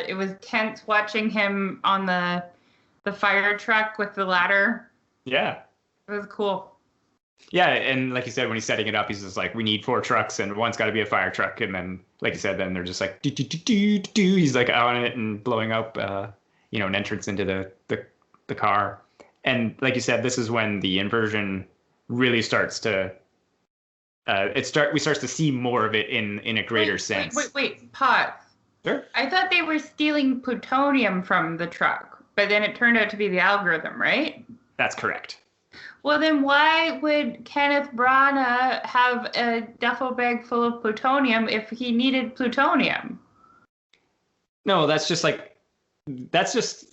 it was tense watching him on the fire truck with the ladder. Yeah, it was cool. Yeah, and like you said, when he's setting it up, he's just like, we need 4 trucks, and one's got to be a fire truck. And then, like you said, then they're just like, do, do, do, do, do. He's like on it and blowing up, an entrance into the car. And like you said, this is when the inversion really starts to, we start to see more of it in a greater sense. Wait, pause. Sure. I thought they were stealing plutonium from the truck, but then it turned out to be the algorithm, right? That's correct. Well, then why would Kenneth Branagh have a duffel bag full of plutonium if he needed plutonium? No, that's just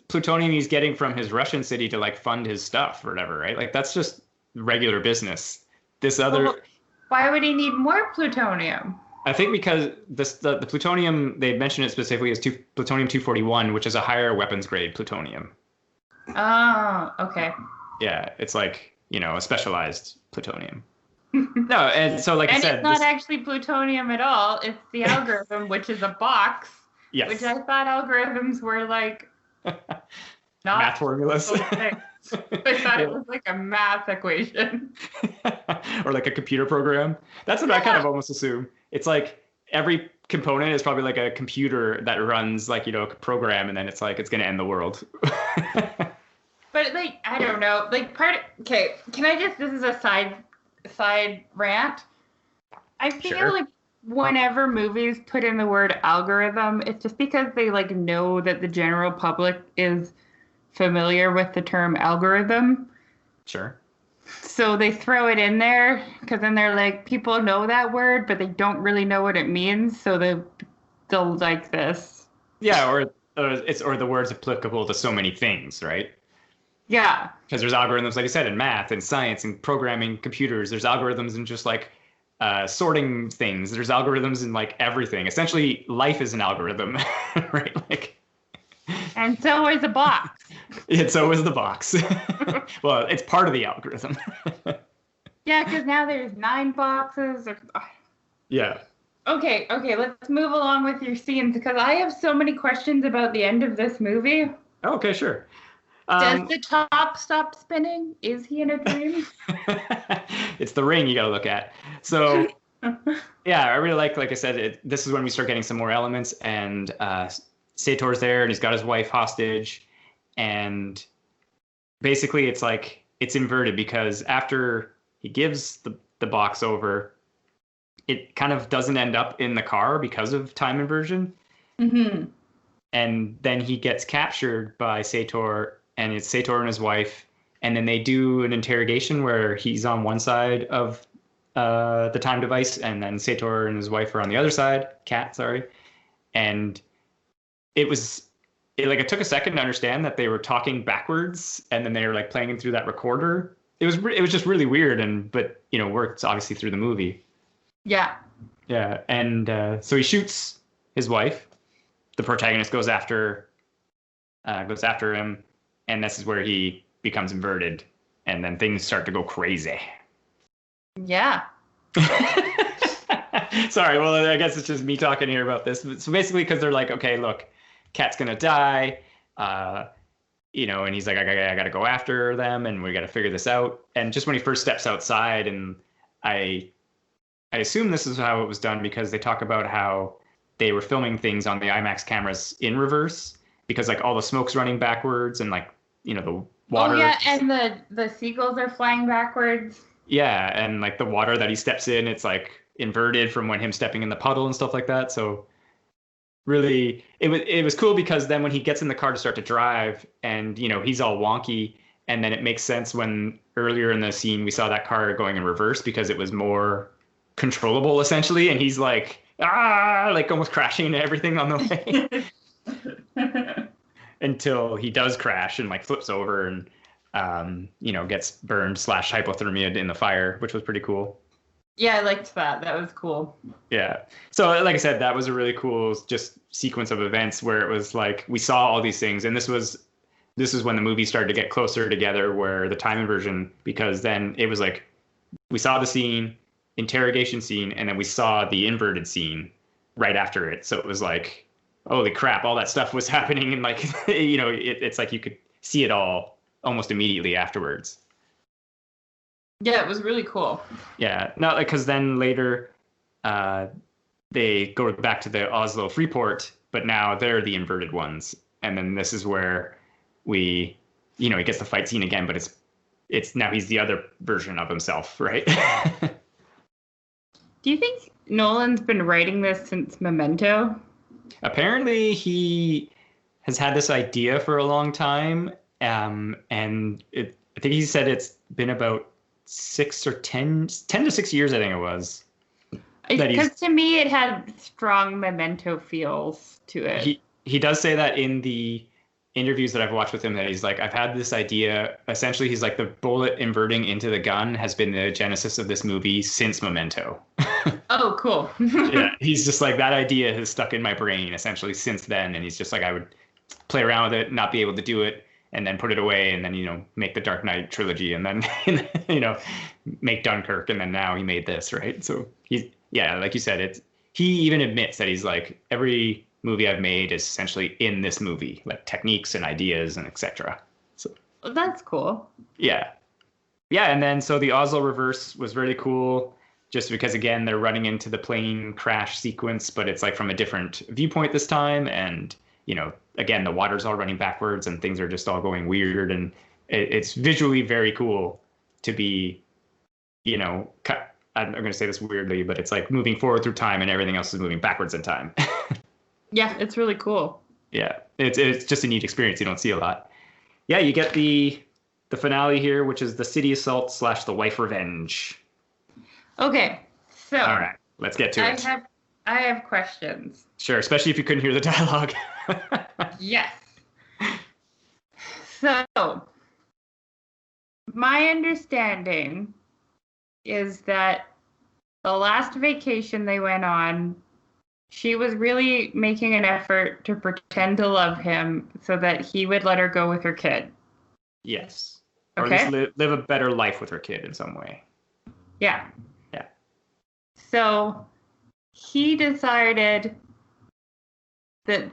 plutonium he's getting from his Russian city to like fund his stuff or whatever, right? Like that's just regular business. This other. Well, why would he need more plutonium? I think because the plutonium, they mentioned it specifically as plutonium-241, which is a higher weapons grade plutonium. Oh, okay. Yeah, it's like, a specialized plutonium. No, and so like I said, it's not actually plutonium at all. It's the algorithm, which is a box. Yes. Which I thought algorithms were like not math formulas. I thought it was like a math equation. Or like a computer program. That's what I kind of almost assume. It's like every component is probably like a computer that runs like, a program, and then it's like it's gonna end the world. But like, I don't know, like okay, can I just, this is a side rant. I feel like whenever movies put in the word algorithm, it's just because they like know that the general public is familiar with the term algorithm. Sure. So they throw it in there because then they're like, people know that word, but they don't really know what it means. So they'll like this. Yeah, or the word's applicable to so many things, right? Yeah. Because there's algorithms, like I said, in math and science and programming computers. There's algorithms in just like sorting things. There's algorithms in like everything. Essentially, life is an algorithm, right? Like. And so is a box. And so is the box. Well, it's part of the algorithm. Yeah, because now there's 9 boxes. Yeah. Okay, let's move along with your scenes because I have so many questions about the end of this movie. Okay, sure. Does the top stop spinning? Is he in a dream? It's the ring you got to look at. So, yeah, I really like I said, this is when we start getting some more elements, and Sator's there, and he's got his wife hostage, and basically it's like it's inverted because after he gives the box over, it kind of doesn't end up in the car because of time inversion. Mm-hmm. And then he gets captured by Sator and it's Sator and his wife, and then they do an interrogation where he's on one side of the time device, and then Sator and his wife are on the other side. Cat, sorry, and it took a second to understand that they were talking backwards, and then they were like playing through that recorder. It was just really weird, but works obviously through the movie. Yeah. Yeah, and so he shoots his wife. The protagonist goes after him, and this is where he becomes inverted, and then things start to go crazy. Yeah. Sorry, well, I guess it's just me talking here about this. So basically, because they're like, okay, look, Cat's gonna die, and he's like, I gotta go after them, and we gotta figure this out. And just when he first steps outside, and I assume this is how it was done, because they talk about how they were filming things on the IMAX cameras in reverse, because like all the smoke's running backwards, and like the water. Oh yeah, and the seagulls are flying backwards. Yeah, and like the water that he steps in, it's like inverted from when him stepping in the puddle and stuff like that. So really, it was cool, because then when he gets in the car to start to drive, and he's all wonky, and then it makes sense when earlier in the scene we saw that car going in reverse, because it was more controllable essentially, and he's like like almost crashing into everything on the way until he does crash and like flips over and gets burned / hypothermia in the fire, which was pretty cool. Yeah, I liked that. That was cool. Yeah. So like I said, that was a really cool just sequence of events where it was like we saw all these things, and this is when the movie started to get closer together, where the time inversion, because then it was like we saw the scene, interrogation scene, and then we saw the inverted scene right after it. So it was like, holy crap, all that stuff was happening, and like it's like you could see it all almost immediately afterwards. Yeah, it was really cool. Yeah, not like, because then later they go back to the Oslo Freeport, but now they're the inverted ones, and then this is where he gets the fight scene again, but it's now he's the other version of himself, right? Do you think Nolan's been writing this since Memento? Apparently, he has had this idea for a long time, and I think he said it's been about 10 to 6 years, I think it was. Because to me, it had strong Memento feels to it. He does say that in the interviews that I've watched with him, that he's like, I've had this idea. Essentially, he's like, the bullet inverting into the gun has been the genesis of this movie since Memento. Oh, cool. Yeah, he's just like, that idea has stuck in my brain essentially since then, and he's just like, I would play around with it, not be able to do it, and then put it away, and then make the Dark Knight trilogy, and then make Dunkirk, and then now he made this, right? So like you said, he even admits that he's like, every movie I've made is essentially in this movie, like techniques and ideas and etc. So well, that's cool. Yeah, and then so the Oslo reverse was really cool, just because again they're running into the plane crash sequence, but it's like from a different viewpoint this time, and again the water's all running backwards and things are just all going weird, and it's visually very cool to be, I'm going to say this weirdly, but it's like moving forward through time and everything else is moving backwards in time. Yeah, it's really cool. Yeah, it's just a neat experience. You don't see a lot. Yeah, you get the finale here, which is the city assault / the wife revenge. Okay, so all right, let's get to it. I have questions. Sure, especially if you couldn't hear the dialogue. Yes. So, my understanding is that the last vacation they went on, she was really making an effort to pretend to love him so that he would let her go with her kid. Yes. Okay. Or at least live a better life with her kid in some way. Yeah. Yeah. So he decided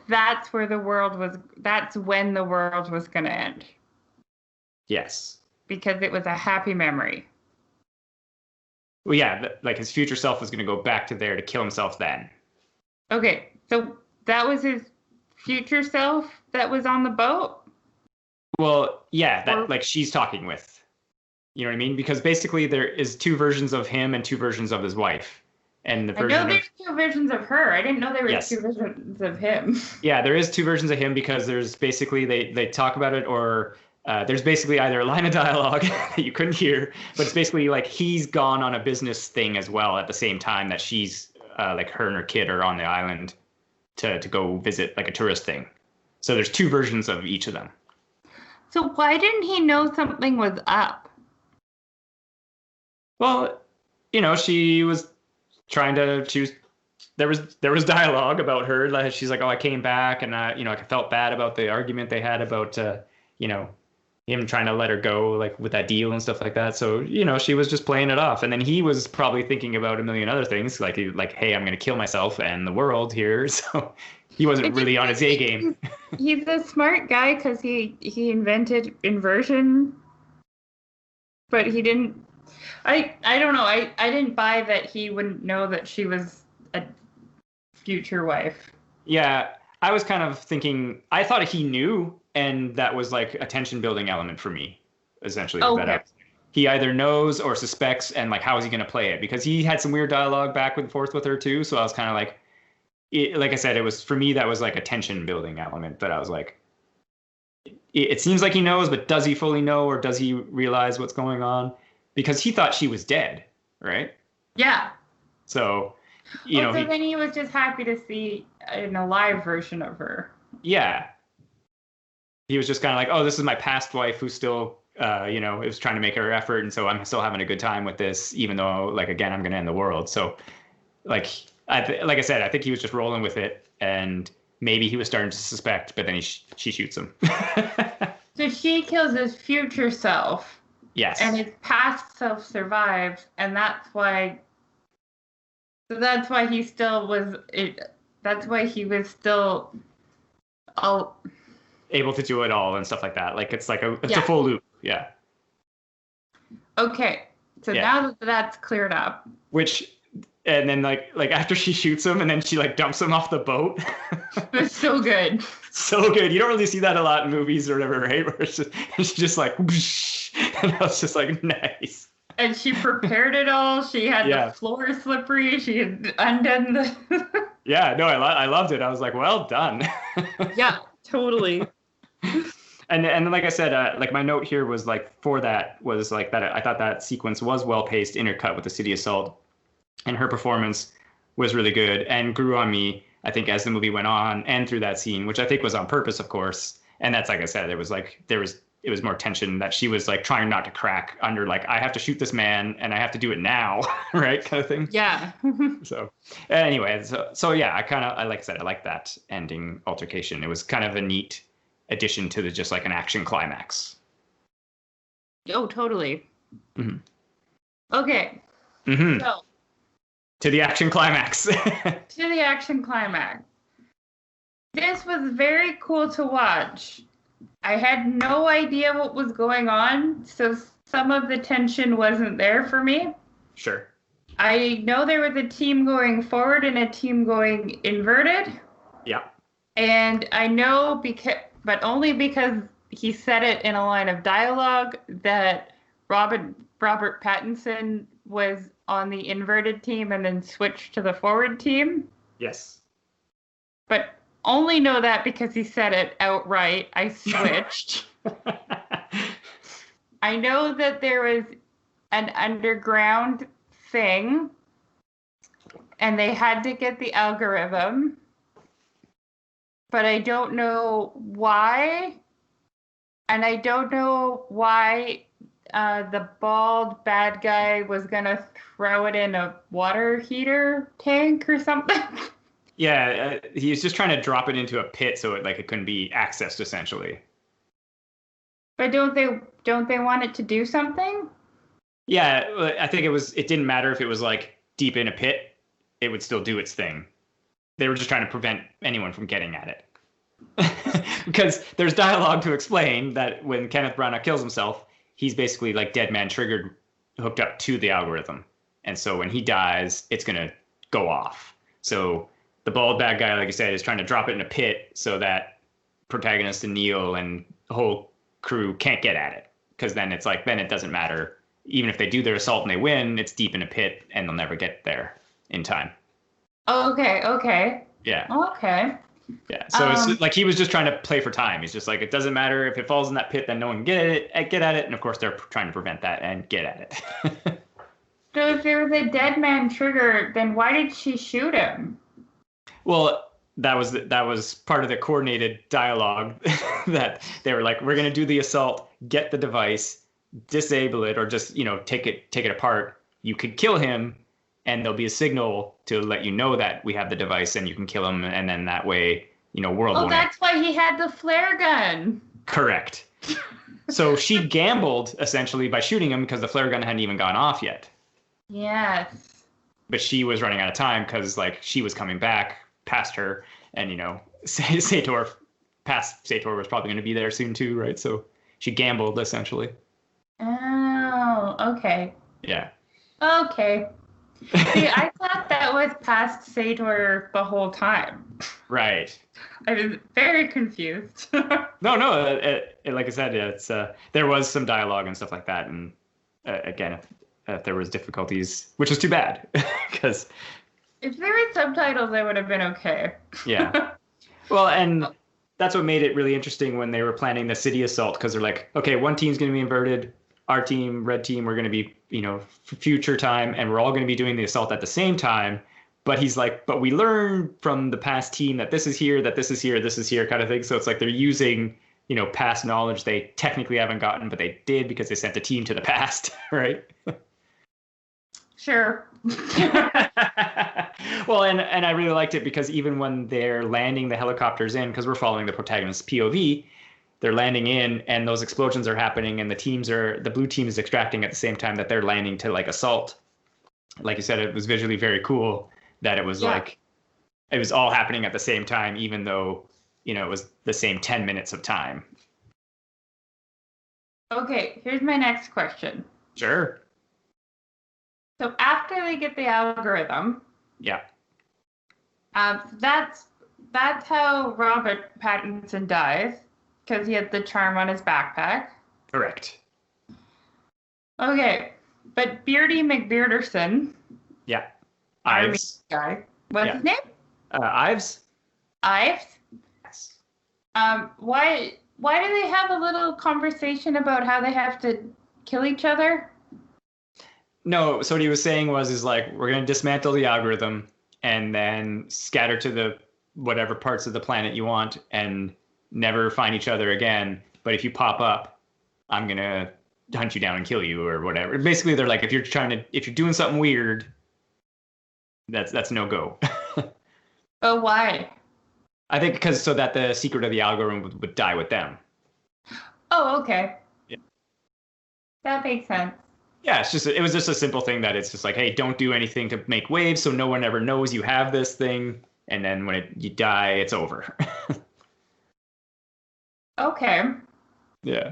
that's when the world was going to end. Yes. Because it was a happy memory. Well, yeah, like his future self was going to go back to there to kill himself then. Okay, so that was his future self that was on the boat? Well, yeah, like she's talking with. You know what I mean? Because basically there is two versions of him and two versions of his wife. And the version I know there's two versions of her. I didn't know there were Yes. two versions of him. Yeah, there is two versions of him, because there's basically they talk about it, or There's basically either a line of dialogue that you couldn't hear, but it's basically like he's gone on a business thing as well at the same time that she's like her and her kid are on the island to go visit like a tourist thing. So there's two versions of each of them. So why didn't he know something was up? Well, she was trying to choose. There was dialogue about her. Like, she's like, oh, I came back and I felt bad about the argument they had about him trying to let her go, like with that deal and stuff like that. So, she was just playing it off. And then he was probably thinking about a million other things, like, hey, I'm going to kill myself and the world here. So he wasn't really on his A game. He's a smart guy because he invented inversion, but he didn't. I don't know. I didn't buy that he wouldn't know that she was a future wife. Yeah, I was kind of thinking, I thought he knew, and that was like a tension building element for me, essentially. Okay. He either knows or suspects, and like, how is he going to play it? Because he had some weird dialogue back and forth with her too. So I was kind of like, like I said, it was, for me, that was like a tension building element. But I was like, it seems like he knows, but does he fully know, or does he realize what's going on? Because he thought she was dead, right? Yeah. So, so then he was just happy to see an alive version of her. Yeah. He was just kind of like, oh, this is my past wife who still, is trying to make her effort. And so I'm still having a good time with this, even though, like, again, I'm going to end the world. So, like, like I said, I think he was just rolling with it. And maybe he was starting to suspect, but then she shoots him. So she kills his future self. Yes. And his past self survived. And that's why he still was. That's why he was still able to do it all and stuff like that. Like, it's like a full loop. Yeah. Okay. So now that that's cleared up. And then like after she shoots him and then she like dumps him off the boat. It's so good. So good. You don't really see that a lot in movies or whatever, right? Where it's just like, whoosh, and I was just like, nice. And she prepared it all. She had the floor slippery. She had undone the. Yeah, no, I loved it. I was like, well done. Yeah, totally. And like I said, like my note here was like for that was like that. I thought that sequence was well paced, intercut with the city assault, and her performance was really good and grew on me, I think, as the movie went on and through that scene, which I think was on purpose, of course. And that's, like I said, it was more tension that she was like trying not to crack under, like, I have to shoot this man and I have to do it now, right, kind of thing. Yeah. So anyway, so yeah, like I said, I like that ending altercation. It was kind of a neat addition to just like an action climax. Oh, totally. Mm-hmm. Okay. Mm-hmm. So. To the action climax. To the action climax. This was very cool to watch. I had no idea what was going on, so some of the tension wasn't there for me. Sure. I know there was a team going forward and a team going inverted. Yeah. And I know but only because he said it in a line of dialogue, that Robert Pattinson was on the inverted team and then switched to the forward team. Yes. But only know that because he said it outright. I switched. I know that there was an underground thing and they had to get the algorithm, but I don't know why. And I don't know why the bald bad guy was going to throw it in a water heater tank or something. Yeah, he was just trying to drop it into a pit so it couldn't be accessed, essentially. But don't they want it to do something? Yeah, I think it didn't matter if it was like deep in a pit, it would still do its thing. They were just trying to prevent anyone from getting at it. Because there's dialogue to explain that when Kenneth Branagh kills himself, he's basically like dead man triggered, hooked up to the algorithm. And so when he dies, it's going to go off. So the bald bad guy, like I said, is trying to drop it in a pit so that protagonist and Neil and the whole crew can't get at it. Because then it's like, then it doesn't matter. Even if they do their assault and they win, it's deep in a pit and they'll never get there in time. Okay. Yeah. Okay. Yeah, so it's like he was just trying to play for time. He's just like, it doesn't matter if it falls in that pit, then no one can get at it. And of course, they're trying to prevent that and get at it. So if there was a dead man trigger, then why did she shoot him? Well, that was part of the coordinated dialogue that they were like, we're going to do the assault, get the device, disable it, or just, take it apart. You could kill him, and there'll be a signal to let you know that we have the device and you can kill him. And then that way, world won't. Oh, that's why he had the flare gun. Correct. So she gambled essentially by shooting him because the flare gun hadn't even gone off yet. Yes. But she was running out of time because she was coming back past her, and Sator was probably going to be there soon too, right? So she gambled essentially. Oh, okay. Yeah. Okay. See, I thought that was past Sator the whole time. Right. I was very confused. No, like I said, it's there was some dialogue and stuff like that, and again, if there was difficulties, which is too bad, because if there were subtitles, I would have been okay. Yeah. Well, and that's what made it really interesting when they were planning the city assault, because they're like, okay, one team's going to be inverted, our team, red team, we're going to be, future time, and we're all going to be doing the assault at the same time. But he's like, but we learned from the past team that this is here, that this is here, this is here, kind of thing. So it's like they're using, past knowledge they technically haven't gotten, but they did because they sent a team to the past, right? Sure. Well, and I really liked it because even when they're landing the helicopters in, because we're following the protagonist's POV, they're landing in and those explosions are happening and the blue team is extracting at the same time that they're landing to assault. Like you said, it was visually very cool that it was it was all happening at the same time, even though, it was the same 10 minutes of time. Okay, here's my next question. Sure. So after they get the algorithm, yeah, that's how Robert Pattinson dies, because he had the charm on his backpack. Correct. Okay, but Beardy McBearderson, yeah, Ives guy, what's his name? Ives. Ives. Yes. Why do they have a little conversation about how they have to kill each other? No, so what he was saying is like, we're going to dismantle the algorithm and then scatter to the whatever parts of the planet you want and never find each other again. But if you pop up, I'm going to hunt you down and kill you or whatever. Basically, they're like, if you're doing something weird, that's no go. Oh, why? I think because so that the secret of the algorithm would die with them. Oh, okay. Yeah. That makes sense. Yeah, it was just a simple thing that it's just like, hey, don't do anything to make waves so no one ever knows you have this thing. And then when you die, it's over. Okay. Yeah.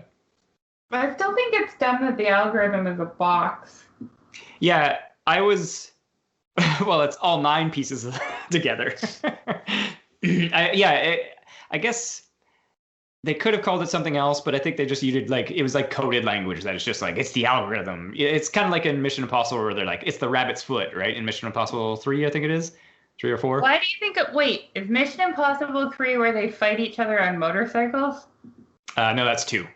But I still think it's dumb that the algorithm is a box. Yeah, well, it's all 9 pieces together. I guess they could have called it something else, but I think they just used it was like coded language that it's just like, it's the algorithm. It's kind of like in Mission Impossible where they're like, it's the rabbit's foot, right? In Mission Impossible 3, I think it is. 3 or 4. Why do you think is Mission Impossible 3 where they fight each other on motorcycles? No, that's 2.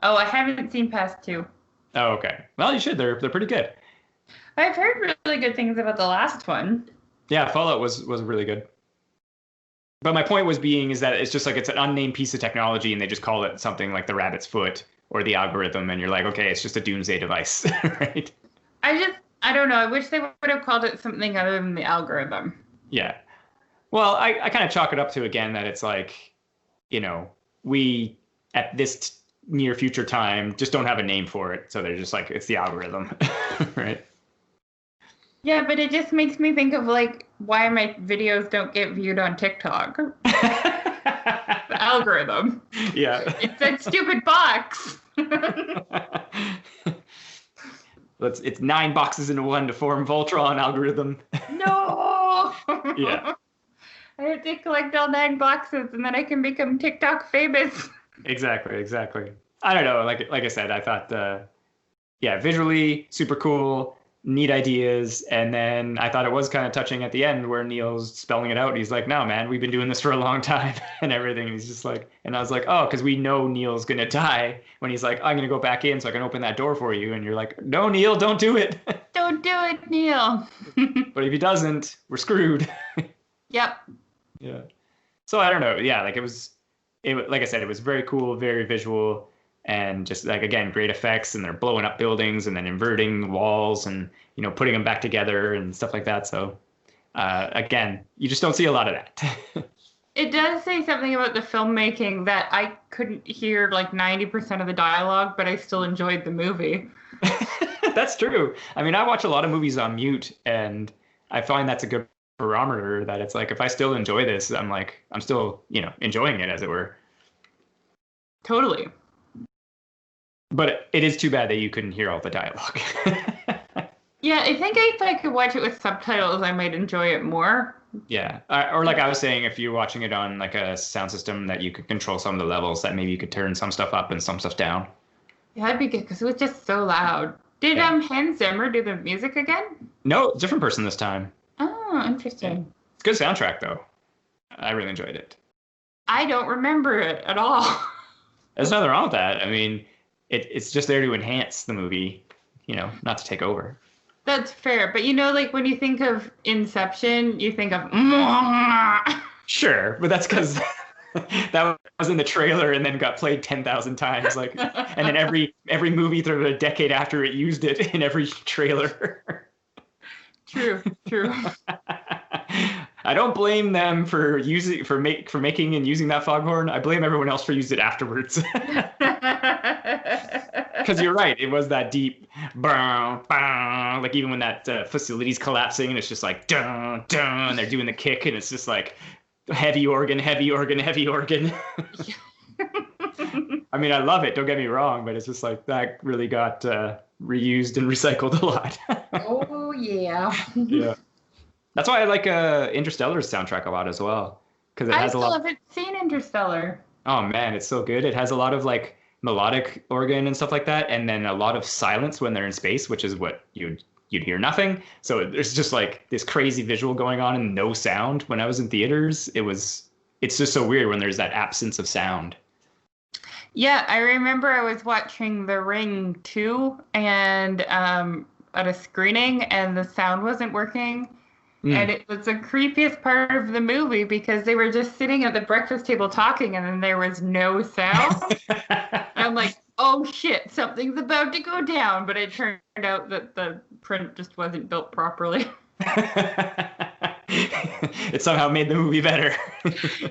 Oh, I haven't seen past 2. Oh, okay. Well, you should. They're pretty good. I've heard really good things about the last one. Yeah, Fallout was really good. But my point is that it's just like it's an unnamed piece of technology and they just call it something like the rabbit's foot or the algorithm, and you're like, okay, it's just a doomsday device, right? I don't know. I wish they would have called it something other than the algorithm. Yeah. Well, I kind of chalk it up to, again, that it's like, we at this near future time just don't have a name for it. So they're just like, it's the algorithm, right? Yeah, but it just makes me think of why my videos don't get viewed on TikTok. The algorithm. Yeah. It's that stupid box. It's 9 boxes into one to form Voltron algorithm. No. Yeah. I have to collect all 9 boxes and then I can become TikTok famous. Exactly. I don't know. Like I said, I thought, visually super cool. neat ideas. And then I thought it was kind of touching at the end where Neil's spelling it out. He's like, no, man, we've been doing this for a long time and everything. He's just like, and I was like, oh, because we know Neil's going to die when he's like, I'm going to go back in so I can open that door for you. And you're like, no, Neil, don't do it. Don't do it, Neil. But if he doesn't, we're screwed. Yep. Yeah. So I don't know. Yeah, like like I said, it was very cool, very visual, and just like, again, great effects, and they're blowing up buildings and then inverting walls and, putting them back together and stuff like that. So again, you just don't see a lot of that. It does say something about the filmmaking that I couldn't hear like 90% of the dialogue, but I still enjoyed the movie. That's true. I mean, I watch a lot of movies on mute, and I find that's a good barometer that it's like, if I still enjoy this, I'm still, enjoying it, as it were. Totally. But it is too bad that you couldn't hear all the dialogue. Yeah, I think if I could watch it with subtitles, I might enjoy it more. Yeah. Or like I was saying, if you're watching it on like a sound system that you could control some of the levels, that maybe you could turn some stuff up and some stuff down. Yeah, that'd be good, because it was just so loud. Did Hans Zimmer do the music again? No, different person this time. Oh, interesting. Yeah. It's a good soundtrack, though. I really enjoyed it. I don't remember it at all. There's nothing wrong with that. I mean, it's just there to enhance the movie, not to take over. That's fair. But like when you think of Inception, you think of... Sure, but that's because that was in the trailer and then got played 10,000 times. Like, and then every movie through a decade after it used it in every trailer. True. I don't blame them for making and using that foghorn. I blame everyone else for using it afterwards. Because you're right, it was that deep, like even when that facility's collapsing and it's just like dun dun, and they're doing the kick and it's just like heavy organ. I mean, I love it. Don't get me wrong, but it's just like that really got reused and recycled a lot. Oh yeah. Yeah. That's why I like Interstellar's soundtrack a lot as well, because it has a lot. I still haven't seen Interstellar. Oh man, it's so good. It has a lot of like melodic organ and stuff like that, and then a lot of silence when they're in space, which is what you'd hear nothing. So there's just like this crazy visual going on and no sound. When I was in theaters, it's just so weird when there's that absence of sound. Yeah, I remember I was watching The Ring 2 and at a screening, and the sound wasn't working. And it was the creepiest part of the movie because they were just sitting at the breakfast table talking and then there was no sound. I'm like, oh shit, something's about to go down. But it turned out that the print just wasn't built properly. It somehow made the movie better.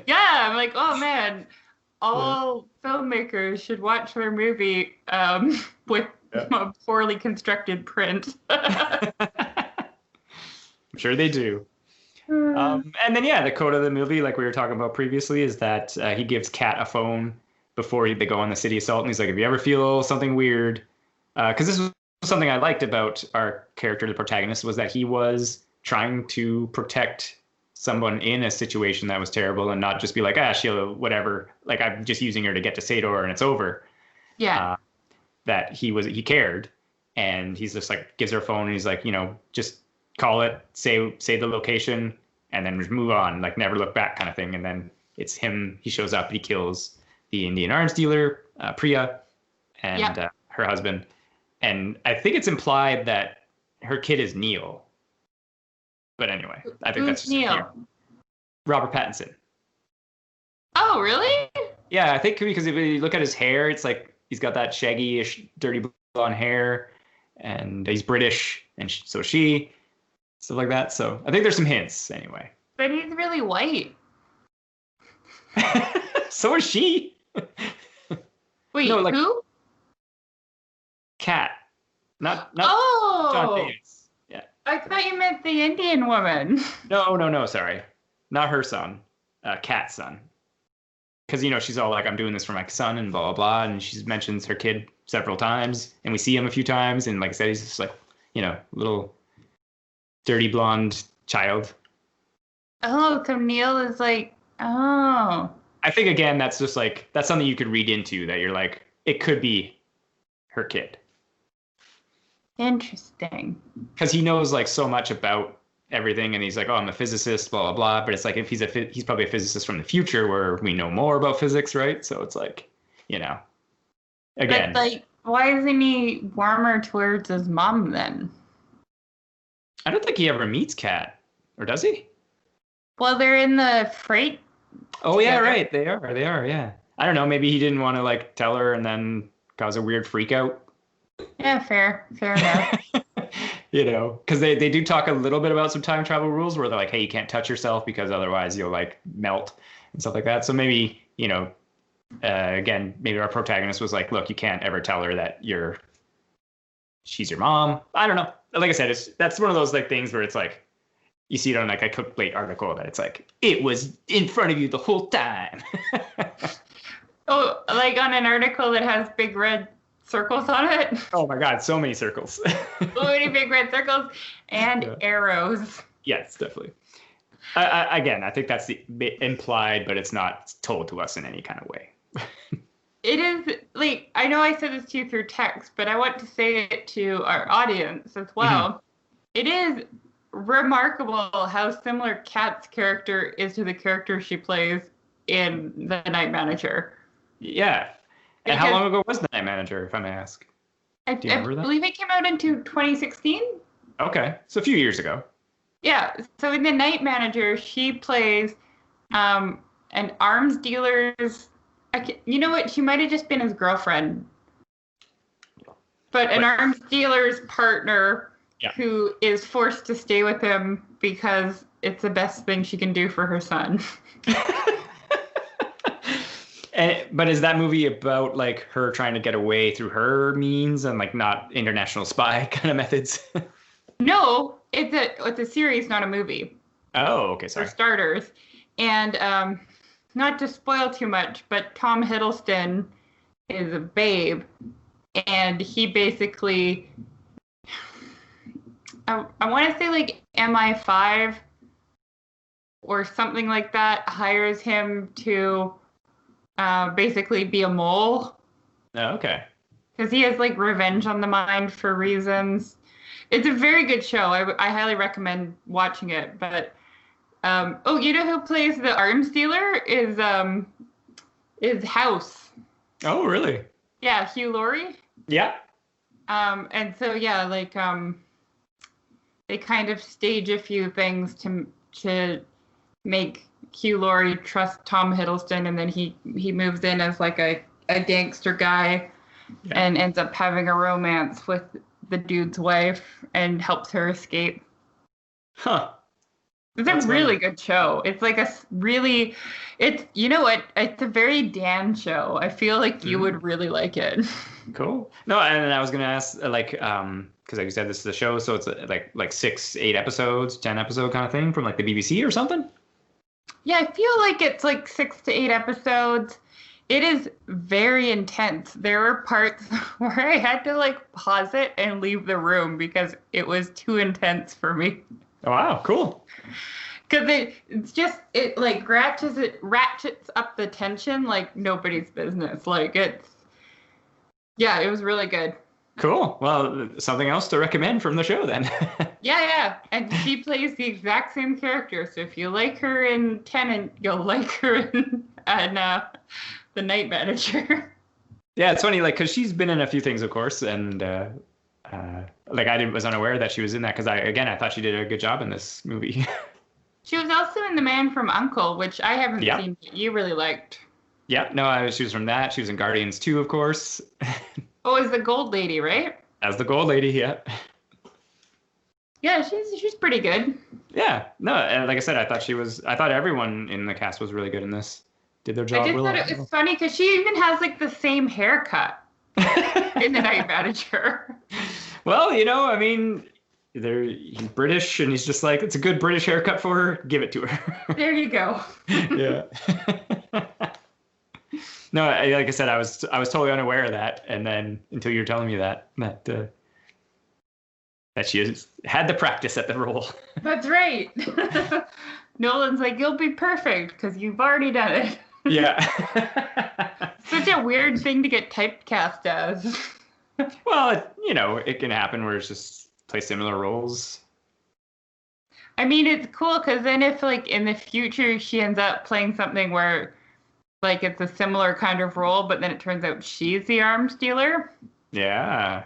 Yeah, I'm like, oh man, all filmmakers should watch their movie with a poorly constructed print. I'm sure they do. And then, the code of the movie, like we were talking about previously, is that he gives Kat a phone before they go on the city assault. And he's like, if you ever feel something weird, because this was something I liked about our character, the protagonist, was that he was trying to protect someone in a situation that was terrible and not just be like, she'll whatever. Like, I'm just using her to get to Sador and it's over. Yeah. That he cared. And he's just like, gives her a phone and he's like, just call it, say the location, and then just move on, like never look back kind of thing. And then it's him, he shows up and he kills the Indian arms dealer, Priya, and her husband. And I think it's implied that her kid is Neil. But anyway, I think that's just Neil? Robert Pattinson. Oh, really? Yeah, I think because if you look at his hair, it's like he's got that shaggy-ish, dirty blonde hair, and he's British, and so she... Stuff like that. So I think there's some hints anyway. But he's really white. So is she. Wait, no, like, who? Kat. Not oh! John Davis. Yeah. I thought you meant the Indian woman. No, sorry. Not her son. Kat's son. Because, she's all like, I'm doing this for my son and blah, blah, blah. And she mentions her kid several times. And we see him a few times. And like I said, he's just like, little... dirty blonde child. Oh, so Neil is like, oh. I think, again, that's just like, that's something you could read into that you're like, it could be her kid. Interesting. Because he knows like so much about everything, and he's like, oh, I'm a physicist, blah blah blah. But it's like if he's probably a physicist from the future where we know more about physics, right? So it's like, again. But like, why isn't he warmer towards his mom then? I don't think he ever meets Kat, or does he? Well, they're in the freight. Oh yeah, right. They are. Yeah. I don't know. Maybe he didn't want to like tell her and then cause a weird freak out. Yeah, fair enough. Because they do talk a little bit about some time travel rules where they're like, hey, you can't touch yourself because otherwise you'll like melt and stuff like that. So maybe, again, maybe our protagonist was like, look, you can't ever tell her that she's your mom. I don't know. Like I said, that's one of those like things where it's like, you see it on like a Cookplate article that it's like, it was in front of you the whole time. Oh, like on an article that has big red circles on it? Oh my God, so many circles. So many big red circles and arrows. Yes, definitely. Again, I think that's the implied, but it's not told to us in any kind of way. It is, like, I know I said this to you through text, but I want to say it to our audience as well. Mm-hmm. It is remarkable how similar Kat's character is to the character she plays in The Night Manager. Yeah. And how long ago was The Night Manager, if I may ask? I believe it came out into 2016. Okay. So a few years ago. Yeah. So in The Night Manager, she plays an arms dealer's... you know what? She might have just been his girlfriend. But an arms dealer's partner... Yeah. Who is forced to stay with him because it's the best thing she can do for her son. But is that movie about like her trying to get away through her means and like not international spy kind of methods? No, it's a series, not a movie. Oh, okay, sorry. For starters. And not to spoil too much, but Tom Hiddleston is a babe, and he basically... I want to say like MI5 or something like that hires him to basically be a mole. Oh, okay. Because he has like revenge on the mind for reasons. It's a very good show. I highly recommend watching it. But you know who plays the arms dealer is House. Oh, really? Yeah, Hugh Laurie. Yeah. And so yeah, like they kind of stage a few things to make Hugh Laurie trust Tom Hiddleston, and then he moves in as like a gangster guy, and ends up having a romance with the dude's wife and helps her escape. Huh. It's a really good show. It's like you know what? It's a very Dan show. I feel like you would really like it. Cool. No, and I was gonna ask because like you said, this is a show, so it's like 6-8 episodes, 10 episode kind of thing from like the BBC or something. Yeah, I feel like it's like 6 to 8 episodes. It is very intense. There were parts where I had to like pause it and leave the room because it was too intense for me. Oh, wow, cool. Because it like ratchets up the tension like nobody's business. Like it was really good. Cool. Well, something else to recommend from the show then. Yeah. And she plays the exact same character. So if you like her in Tenet, you'll like her in The Night Manager. Yeah, it's funny, like, because she's been in a few things, of course, and like was unaware that she was in that because I thought she did a good job in this movie. She was also in The Man from U.N.C.L.E., which I haven't seen, but you really liked. Yeah, no, she was from that. She was in Guardians 2, of course. Oh, as the Gold Lady, right? As the Gold Lady, yeah. Yeah, she's pretty good. Yeah, no, and like I said, I thought everyone in the cast was really good in this. Did their job really well. I just thought it was funny because she even has like the same haircut in The Night Manager. Well, I mean, he's British, and he's just like, it's a good British haircut for her. Give it to her. There you go. Yeah. No, like I said, I was totally unaware of that, and then until you were telling me that she has had the practice at the role. That's right. Nolan's like, you'll be perfect because you've already done it. Yeah. Such a weird thing to get typecast as. Well, it can happen where it's just play similar roles. I mean, it's cool because then if like in the future she ends up playing something where like it's a similar kind of role, but then it turns out she's the arms dealer. Yeah.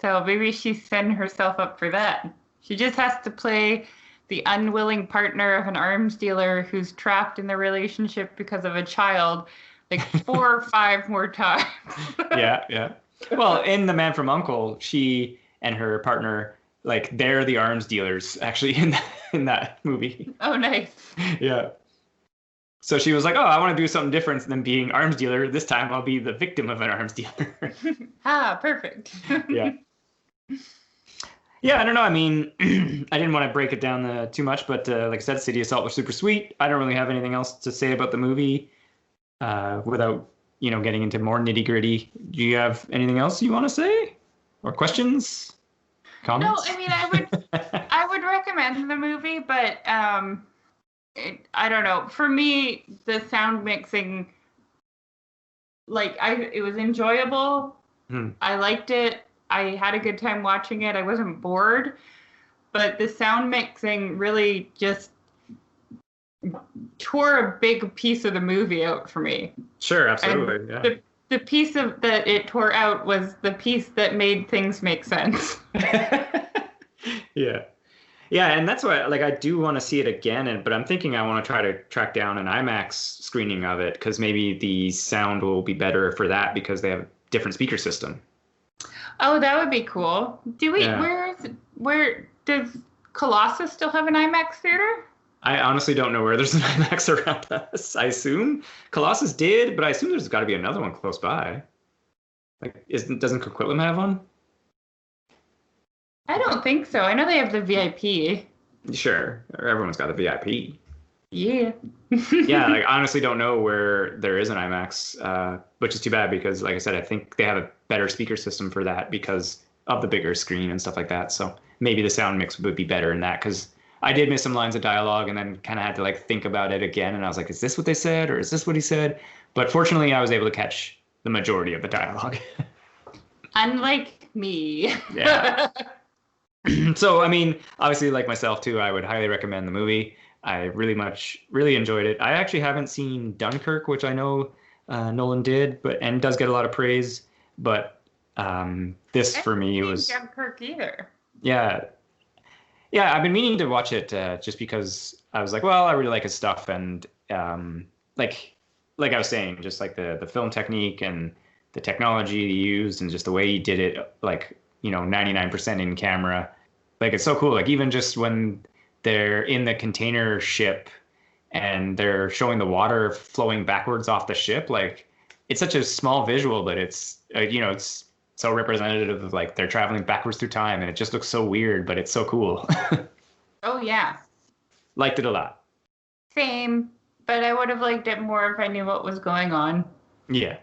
So maybe she's setting herself up for that. She just has to play the unwilling partner of an arms dealer who's trapped in the relationship because of a child like 4 or 5 more times. Yeah. Well, in The Man from U.N.C.L.E., she and her partner, like, they're the arms dealers actually in that movie. Oh, nice. Yeah. So she was like, oh, I want to do something different than being arms dealer. This time I'll be the victim of an arms dealer. Perfect. Yeah. Yeah, I don't know. I mean, I didn't want to break it down too much, but like I said, City Assault was super sweet. I don't really have anything else to say about the movie without, getting into more nitty gritty. Do you have anything else you want to say? Or questions? Comments? No, I mean, I would recommend the movie, but I don't know. For me, the sound mixing, like, it was enjoyable. I liked it. I had a good time watching it. I wasn't bored, but the sound mixing really just tore a big piece of the movie out for me. Sure, absolutely. Yeah. The piece that it tore out was the piece that made things make sense. Yeah, and that's why, like, I do want to see it again, but I'm thinking I want to try to track down an IMAX screening of it because maybe the sound will be better for that because they have a different speaker system. Oh, that would be cool. Yeah. Where does Colossus still have an IMAX theater? I honestly don't know where there's an IMAX around us. I assume Colossus did, but I assume there's got to be another one close by. Like, doesn't Coquitlam have one? I don't think so. I know they have the VIP. Sure, everyone's got the VIP. Yeah. Yeah, like, I honestly don't know where there is an IMAX, which is too bad because, like I said, I think they have a better speaker system for that because of the bigger screen and stuff like that. So maybe the sound mix would be better in that because I did miss some lines of dialogue and then kind of had to like think about it again. And I was like, is this what they said or is this what he said? But fortunately, I was able to catch the majority of the dialogue. Unlike me. Yeah. So, I mean, obviously, like myself too, I would highly recommend the movie. I really enjoyed it. I actually haven't seen Dunkirk, which I know Nolan did, and does get a lot of praise. But this for me was Dunkirk either. Yeah, I've been meaning to watch it just because I was like, well, I really like his stuff, and like I was saying, just like the film technique and the technology he used, and just the way he did it, like 99% in camera, like it's so cool. Like even just when they're in the container ship and they're showing the water flowing backwards off the ship, like it's such a small visual, but it's it's so representative of like they're traveling backwards through time, and it just looks so weird, but it's so cool. Oh yeah. Liked it a lot. Same, but I would have liked it more if I knew what was going on. Yeah.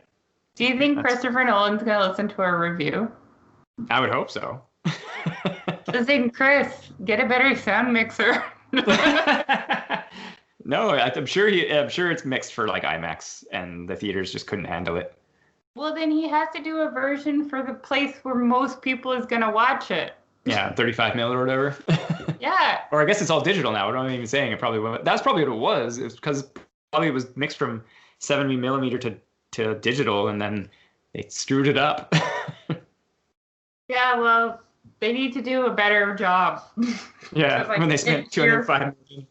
Do you think Christopher Nolan's gonna listen to our review? I would hope so. Listen, Chris, get a better sound mixer. No, I'm sure it's mixed for like IMAX, and the theaters just couldn't handle it. Well, then he has to do a version for the place where most people is gonna watch it. Yeah, 35 mil or whatever. Yeah. Or I guess it's all digital now. What am I even saying? That's probably what it was. It was because probably it was mixed from 70 millimeter to digital, and then they screwed it up. Yeah, well, they need to do a better job. Yeah, when they spent $205 million.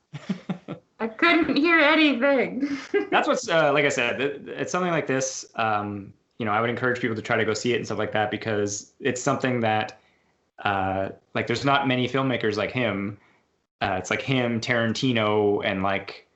I couldn't hear anything. That's what's like I said. It's something like this. I would encourage people to try to go see it and stuff like that because it's something that, like, there's not many filmmakers like him. It's like him, Tarantino, and like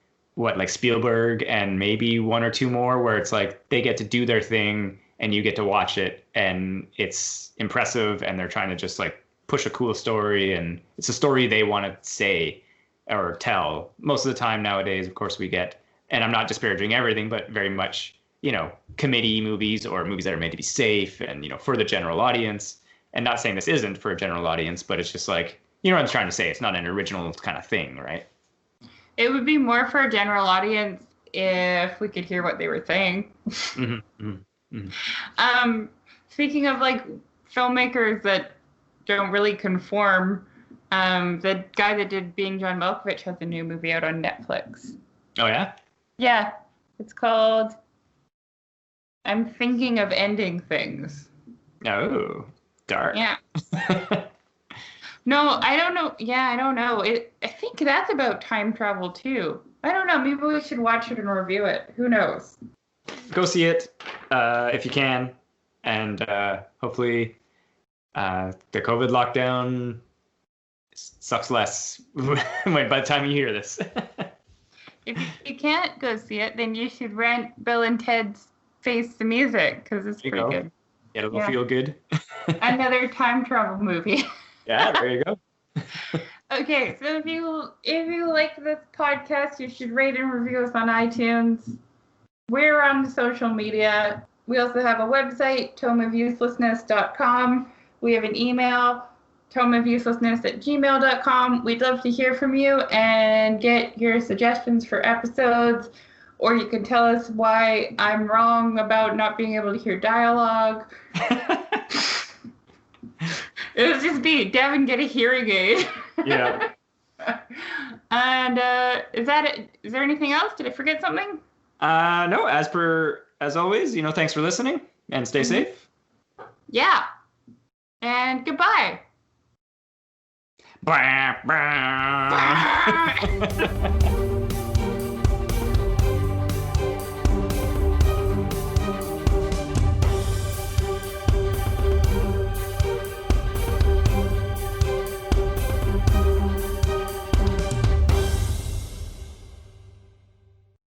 Spielberg, and maybe one or two more, where it's like they get to do their thing and you get to watch it, and it's impressive, and they're trying to just like push a cool story, and it's a story they want to say or tell. Most of the time nowadays, of course, we get, and I'm not disparaging everything, but very much, committee movies or movies that are made to be safe and, for the general audience. And not saying this isn't for a general audience, but it's just like, what I'm trying to say. It's not an original kind of thing, right? It would be more for a general audience if we could hear what they were saying. Mm-hmm, mm-hmm. speaking of like filmmakers that don't really conform, the guy that did Being John Malkovich has a new movie out on Netflix. Oh yeah? Yeah, it's called I'm Thinking of Ending Things. Oh, dark. Yeah. No, I don't know. Yeah, I don't know. I think that's about time travel too. I don't know. Maybe we should watch it and review it. Who knows? Go see it if you can, and hopefully the COVID lockdown sucks less by the time you hear this. If you can't go see it, then you should rent Bill and Ted's Face the Music because it's pretty good. Yeah, it'll feel good. Another time travel movie. Yeah, there you go. Okay, so if you like this podcast, you should rate and review us on iTunes. We're on social media. We also have a website, tomeofuselessness.com. We have an email, tomeofuselessness@gmail.com. We'd love to hear from you and get your suggestions for episodes, or you can tell us why I'm wrong about not being able to hear dialogue. It was just be Devin get a hearing aid. Yeah. And is that it? Is there anything else? Did I forget something? No, as always, thanks for listening and stay safe. Yeah. And goodbye. Blah, blah.